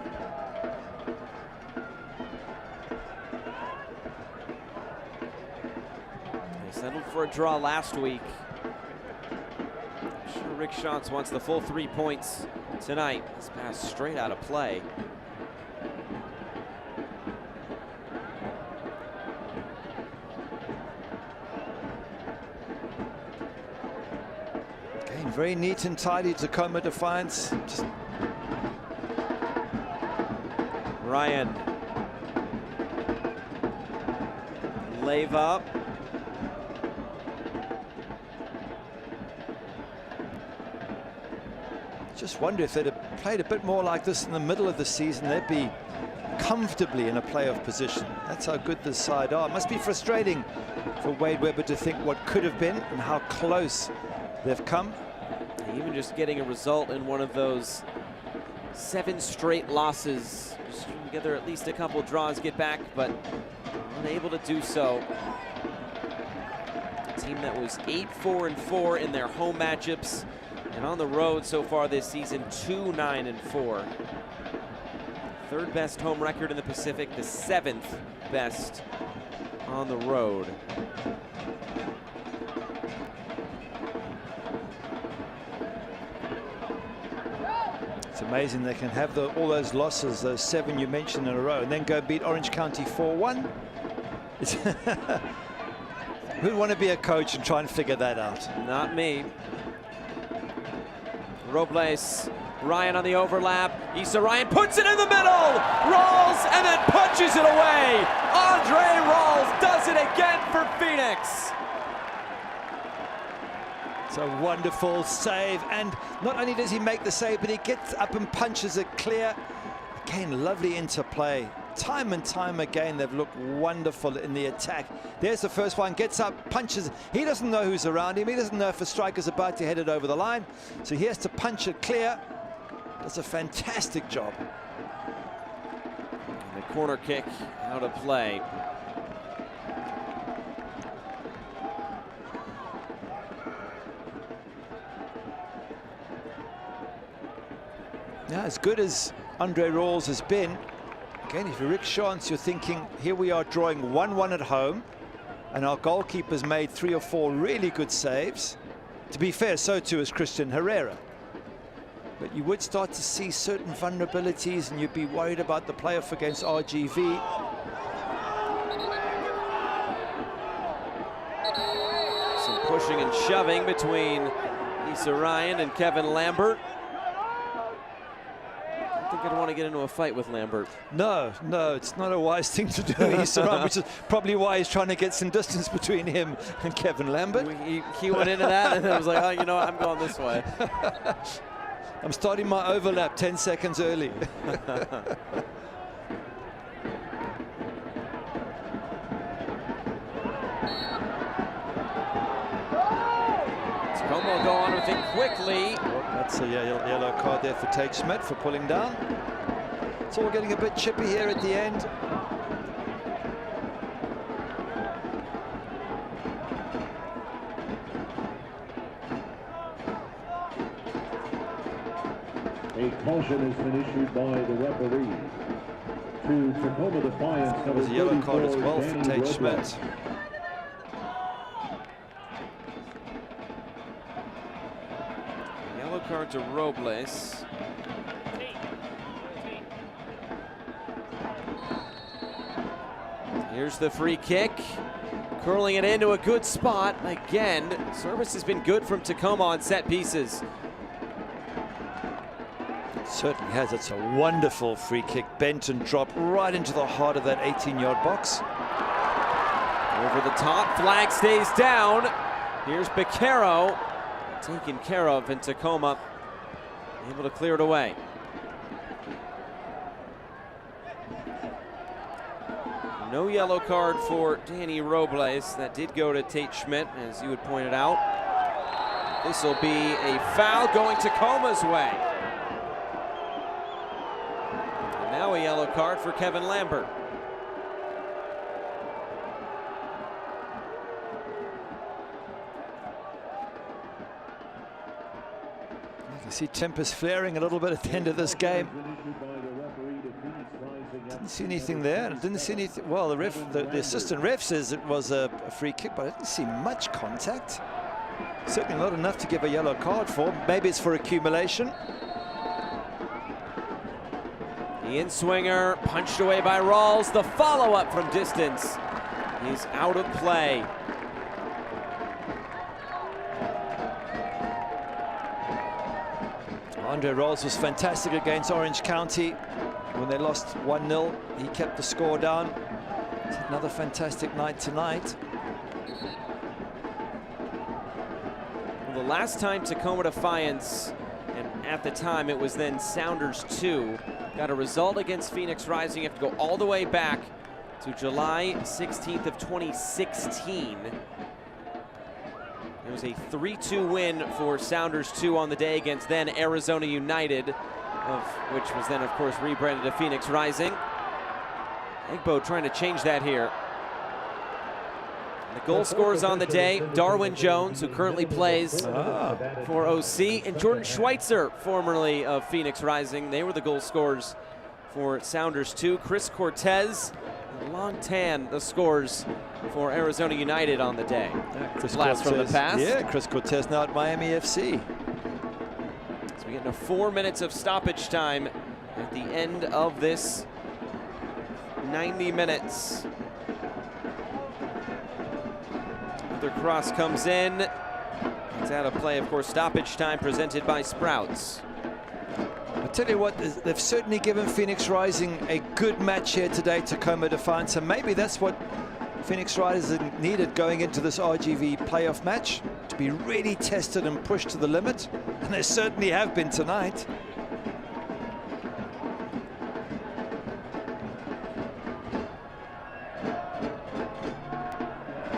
Speaker 1: They settled for a draw last week. I'm sure Rick Schatz wants the full 3 points tonight. This pass straight out of play.
Speaker 2: Very neat and tidy Tacoma Defiance. Just
Speaker 1: Ryan. Lave up.
Speaker 2: just wonder if they'd have played a bit more like this in the middle of the season, they'd be comfortably in a playoff position. That's how good this side are. It must be frustrating for Wade Webber to think what could have been and how close they've come.
Speaker 1: Even just getting a result in one of those 7 straight losses, just together at least a couple draws, get back, but unable to do so. A team that was 8-4-4 in their home matchups, and on the road so far this season, 2-9-4. Third best home record in the Pacific, the 7th best on the road.
Speaker 2: It's amazing they can have all those losses, those 7 you mentioned in a row, and then go beat Orange County 4-1. Who'd want to be a coach and try and figure that out?
Speaker 1: Not me. Robles, Ryan on the overlap. Issa Ryan puts it in the middle. Rawls and then punches it away. Andre Rawls does it again for Phoenix.
Speaker 2: It's a wonderful save, and not only does he make the save, but he gets up and punches it clear. Again, lovely interplay. Time and time again, they've looked wonderful in the attack. There's the first one, gets up, punches. He doesn't know who's around him. He doesn't know if a striker's about to head it over the line. So he has to punch it clear. Does a fantastic job.
Speaker 1: And the corner kick out of play.
Speaker 2: Now, as good as Andre Rawls has been, again, if you're Rick Schatz, you're thinking, here we are drawing 1-1 at home, and our goalkeeper's made 3 or 4 really good saves. To be fair, so too is Christian Herrera. But you would start to see certain vulnerabilities, and you'd be worried about the playoff against RGV.
Speaker 1: Some pushing and shoving between Issa Ryan and Kevin Lambert. I think I'd want to get into a fight with Lambert.
Speaker 2: No, it's not a wise thing to do, Issa Ryan, which is probably why he's trying to get some distance between him and Kevin Lambert.
Speaker 1: He went into that and I was like, oh, you know what, I'm going this way.
Speaker 2: I'm starting my overlap 10 seconds early.
Speaker 1: Tacoma will go on with it quickly.
Speaker 2: Oh, that's a yellow card there for Tate Schmidt for pulling down. It's all getting a bit chippy here at the end.
Speaker 6: A caution has been issued by the referee to Tacoma Defiance.
Speaker 2: That was a yellow card as well for Tate Schmidt.
Speaker 1: Yellow card to Robles. Here's the free kick. Curling it into a good spot. Again, service has been good from Tacoma on set pieces.
Speaker 2: Certainly has. It's a wonderful free kick, bent and dropped right into the heart of that 18-yard box.
Speaker 1: Over the top, flag stays down. Here's Beccaro, taken care of, and Tacoma able to clear it away. No yellow card for Danny Robles. That did go to Tate Schmidt, as you had pointed out. This will be a foul going Tacoma's way. And now a yellow card for Kevin Lambert.
Speaker 2: You can see tempers flaring a little bit at the end of this game. Didn't see anything there. Didn't see anything. Well, the assistant ref says it was a free kick, but I didn't see much contact. Certainly not enough to give a yellow card for. Maybe it's for accumulation.
Speaker 1: The in-swinger punched away by Rawls. The follow-up from distance. He's out of play.
Speaker 2: Andre Rawls was fantastic against Orange County. When they lost 1-0, he kept the score down. It's another fantastic night tonight.
Speaker 1: Well, the last time Tacoma Defiance, and at the time it was then Sounders 2, got a result against Phoenix Rising. You have to go all the way back to July 16th of 2016. It was a 3-2 win for Sounders 2 on the day against then Arizona United, which was then, of course, rebranded to Phoenix Rising. Egbo trying to change that here. The goal scorers on the day, Darwin Jones, who currently plays for OC, and Jordan Schweitzer, formerly of Phoenix Rising. They were the goal scorers for Sounders 2. Chris Cortez and Long Tan, the scores for Arizona United on the day.
Speaker 2: Chris
Speaker 1: Blast
Speaker 2: Cortez,
Speaker 1: from the past.
Speaker 2: Yeah, Chris Cortez now at Miami FC.
Speaker 1: So we get into 4 minutes of stoppage time at the end of this 90 minutes. Another cross comes in. It's out of play, of course. Stoppage time presented by Sprouts.
Speaker 2: I tell you what, they've certainly given Phoenix Rising a good match here today, Tacoma Defiance, and maybe that's what Phoenix Rising needed going into this RGV playoff match, to be really tested and pushed to the limit, and they certainly have been tonight.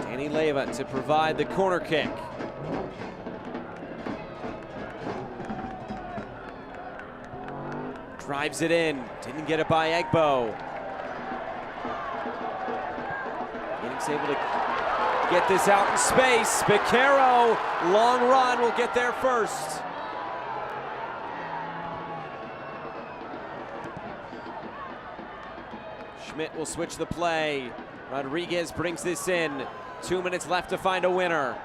Speaker 1: Danny Leyva to provide the corner kick. Drives it in, didn't get it by Egbo. Phoenix able to get this out in space. Beccaro, long run, will get there first. Schmidt will switch the play. Rodriguez brings this in. 2 minutes left to find a winner.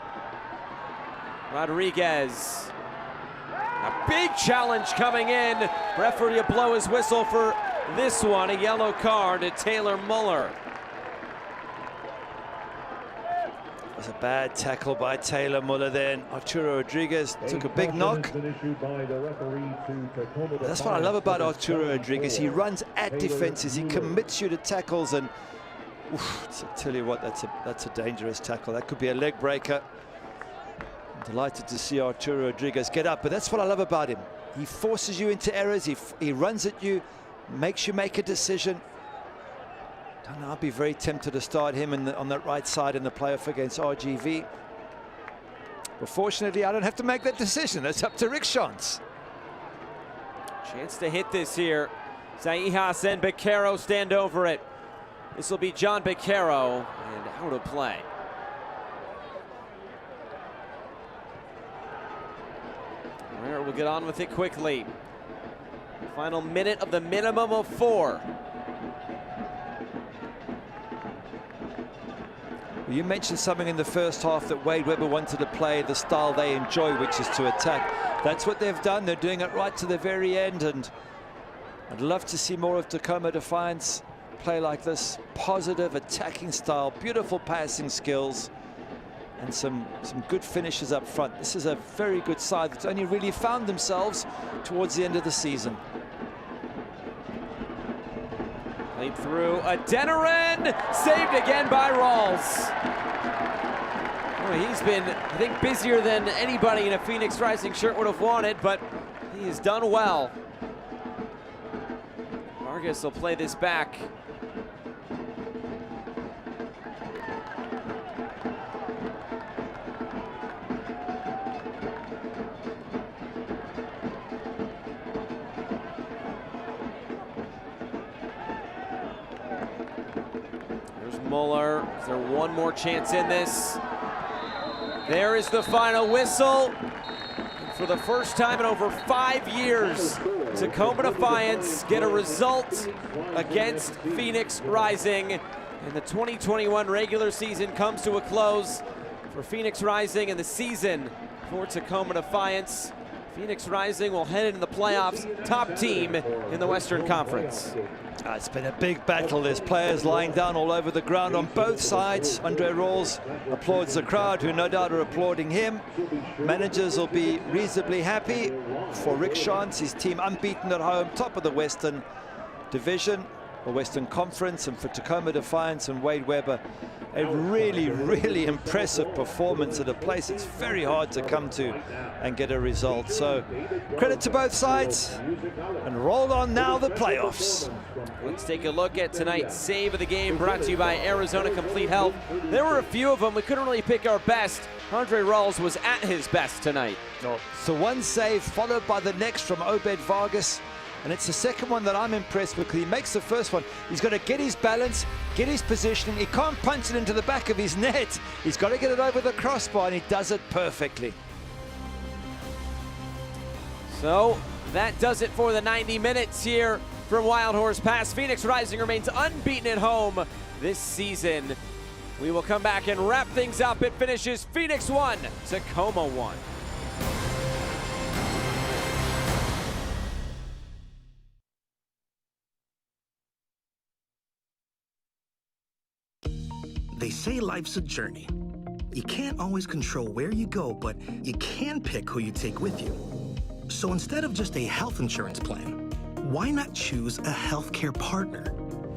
Speaker 1: Rodriguez. A big challenge coming in. Referee will blow his whistle for this one. A yellow card to Taylor Muller.
Speaker 2: It was a bad tackle by Taylor Muller then. Arturo Rodriguez took a big knock. That's what I love about Arturo Rodriguez. He runs at defenses. He commits you to tackles, and I tell you what, that's a dangerous tackle. That could be a leg breaker. I'm delighted to see Arturo Rodriguez get up, but that's what I love about him. He forces you into errors. He runs at you, makes you make a decision. Don't know, I'd be very tempted to start him on that right side in the playoff against RGV. But fortunately, I don't have to make that decision. That's up to Rick Shantz.
Speaker 1: Chance to hit this here. Zaihas and Beccaro stand over it. This will be John Beccaro, and out of play. Rare will get on with it quickly. Final minute of the minimum of 4.
Speaker 2: Well, you mentioned something in the first half that Wade Webber wanted to play the style they enjoy, which is to attack. That's what they've done. They're doing it right to the very end, and I'd love to see more of Tacoma Defiance play like this. Positive attacking style, beautiful passing skills, and some good finishes up front. This is a very good side that's only really found themselves towards the end of the season.
Speaker 1: Played through Adeniran, saved again by Rawls. Well, he's been, I think, busier than anybody in a Phoenix Rising shirt would have wanted, but he has done well. Vargas will play this back. Muller, is there one more chance in this? There is the final whistle. And for the first time in over 5 years, Tacoma Defiance get a result against Phoenix Rising. And the 2021 regular season comes to a close for Phoenix Rising and the season for Tacoma Defiance. Phoenix Rising will head into the playoffs, top team in the Western Conference.
Speaker 2: It's been a big battle. There's players lying down all over the ground on both sides. Andre Rawls applauds the crowd, who no doubt are applauding him. Managers will be reasonably happy for Rick Shantz, his team unbeaten at home, top of the Western Division, or Western Conference, and for Tacoma Defiance and Wade Weber, a really, really impressive performance at a place it's very hard to come to and get a result. So credit to both sides, and roll on now the playoffs.
Speaker 1: Let's take a look at tonight's save of the game, brought to you by Arizona Complete Health. There were a few of them. We couldn't really pick our best. Andre Rawls was at his best tonight.
Speaker 2: So one save followed by the next from Obed Vargas. And it's the second one that I'm impressed with, because he makes the first one. He's got to get his balance, get his positioning. He can't punch it into the back of his net. He's got to get it over the crossbar, and he does it perfectly.
Speaker 1: So that does it for the 90 minutes here from Wild Horse Pass. Phoenix Rising remains unbeaten at home this season. We will come back and wrap things up. It finishes Phoenix 1, Tacoma 1.
Speaker 11: They say life's a journey. You can't always control where you go, but you can pick who you take with you. So instead of just a health insurance plan, why not choose a healthcare partner?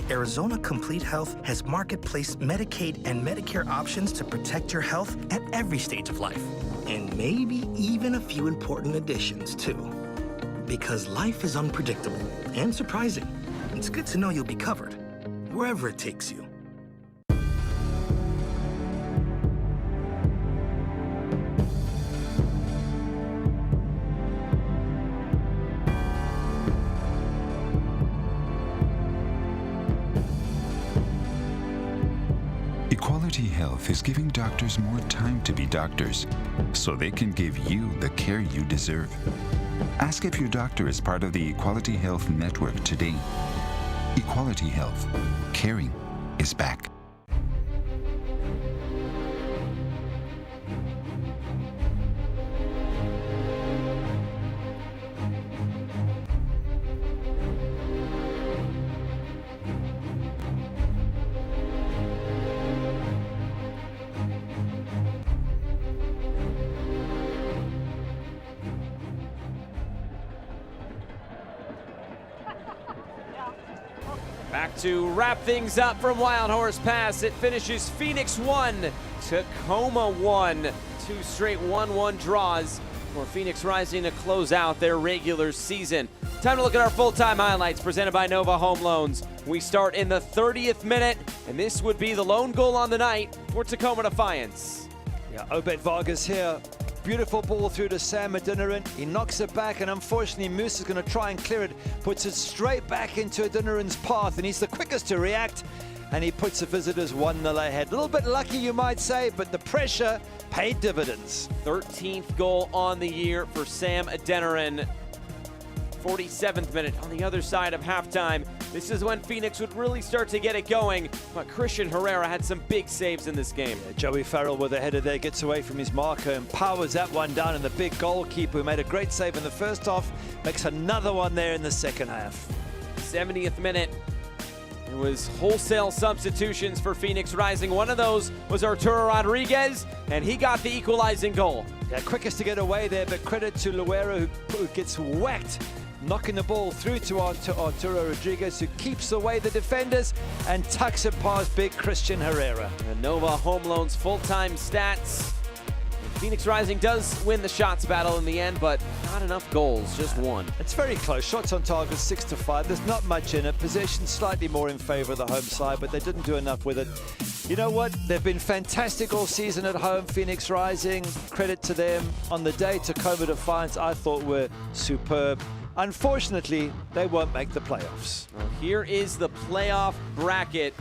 Speaker 11: Arizona Complete Health has marketplace Medicaid and Medicare options to protect your health at every stage of life. And maybe even a few important additions, too. Because life is unpredictable and surprising. It's good to know you'll be covered, wherever it takes you.
Speaker 3: Equality Health is giving doctors more time to be doctors, so they can give you the care you deserve. Ask if your doctor is part of the Equality Health Network today. Equality Health. Caring is back.
Speaker 1: Back to wrap things up from Wild Horse Pass. It finishes Phoenix 1, Tacoma 1. 2 straight 1-1 draws for Phoenix Rising to close out their regular season. Time to look at our full-time highlights presented by Nova Home Loans. We start in the 30th minute, and this would be the lone goal on the night for Tacoma Defiance.
Speaker 2: Yeah, Obed Vargas here. Beautiful ball through to Sam Adeniran. He knocks it back, and unfortunately Moose is going to try and clear it. Puts it straight back into Adeniran's path, and he's the quickest to react. And he puts the visitors 1-0 ahead. A little bit lucky, you might say, but the pressure paid dividends.
Speaker 1: 13th goal on the year for Sam Adeniran. 47th minute on the other side of halftime. This is when Phoenix would really start to get it going, but Christian Herrera had some big saves in this game.
Speaker 2: Yeah, Joey Farrell with a header there, gets away from his marker and powers that one down, and the big goalkeeper who made a great save in the first half makes another one there in the second half.
Speaker 1: 70th minute. It was wholesale substitutions for Phoenix Rising. One of those was Arturo Rodriguez, and he got the equalizing goal.
Speaker 2: Yeah, quickest to get away there, but credit to Luera, who gets whacked, knocking the ball through to Arturo Rodriguez, who keeps away the defenders and tucks it past big Christian Herrera.
Speaker 1: And Nova Home Loans full-time stats. Phoenix Rising does win the shots battle in the end, but not enough goals, just one.
Speaker 2: It's very close. Shots on target 6-5. There's not much in it. Possession slightly more in favor of the home side, but they didn't do enough with it. You know what? They've been fantastic all season at home, Phoenix Rising. Credit to them. On the day, Tacoma Defiance, I thought were superb. Unfortunately, they won't make the playoffs.
Speaker 1: Well, here is the playoff bracket.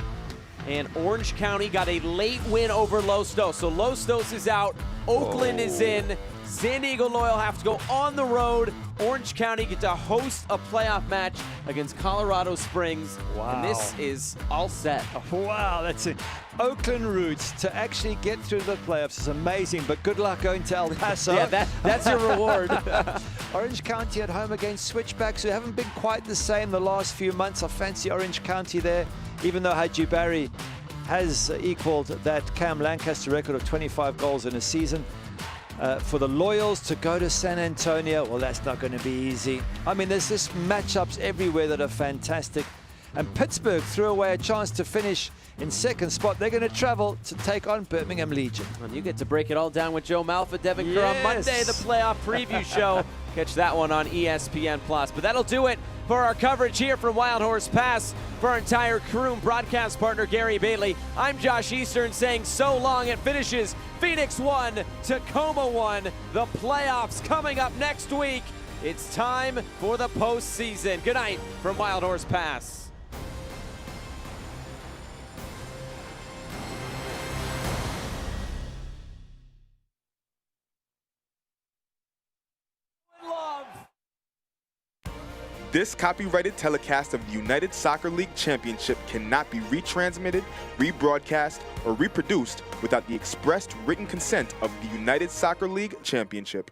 Speaker 1: and Orange County got a late win over Los Dos. So Los Dos is out, Oakland is in, San Diego Loyal have to go on the road. Orange County get to host a playoff match against Colorado Springs.
Speaker 2: Wow.
Speaker 1: And this is all set.
Speaker 2: Wow, that's it. Oakland roots to actually get through the playoffs is amazing, but good luck going to El Paso.
Speaker 1: Yeah, that's your reward.
Speaker 2: Orange County at home against Switchbacks, who haven't been quite the same the last few months. I fancy Orange County there, even though Haji Barry has equaled that Cam Lancaster record of 25 goals in a season. For the Loyals to go to San Antonio, well, that's not going to be easy. I mean, there's just matchups everywhere that are fantastic. And Pittsburgh threw away a chance to finish in second spot. They're going to travel to take on Birmingham Legion.
Speaker 1: And you get to break it all down with Joe Malfa, Devin Kerr on Monday, the playoff preview show. Catch that one on ESPN+. But that'll do it for our coverage here from Wild Horse Pass. For our entire crew and broadcast partner, Gary Bailey, I'm Josh Eastern saying so long. It finishes Phoenix 1, Tacoma 1. The playoffs coming up next week. It's time for the postseason. Good night from Wild Horse Pass.
Speaker 7: This copyrighted telecast of the United Soccer League Championship cannot be retransmitted, rebroadcast, or reproduced without the expressed written consent of the United Soccer League Championship.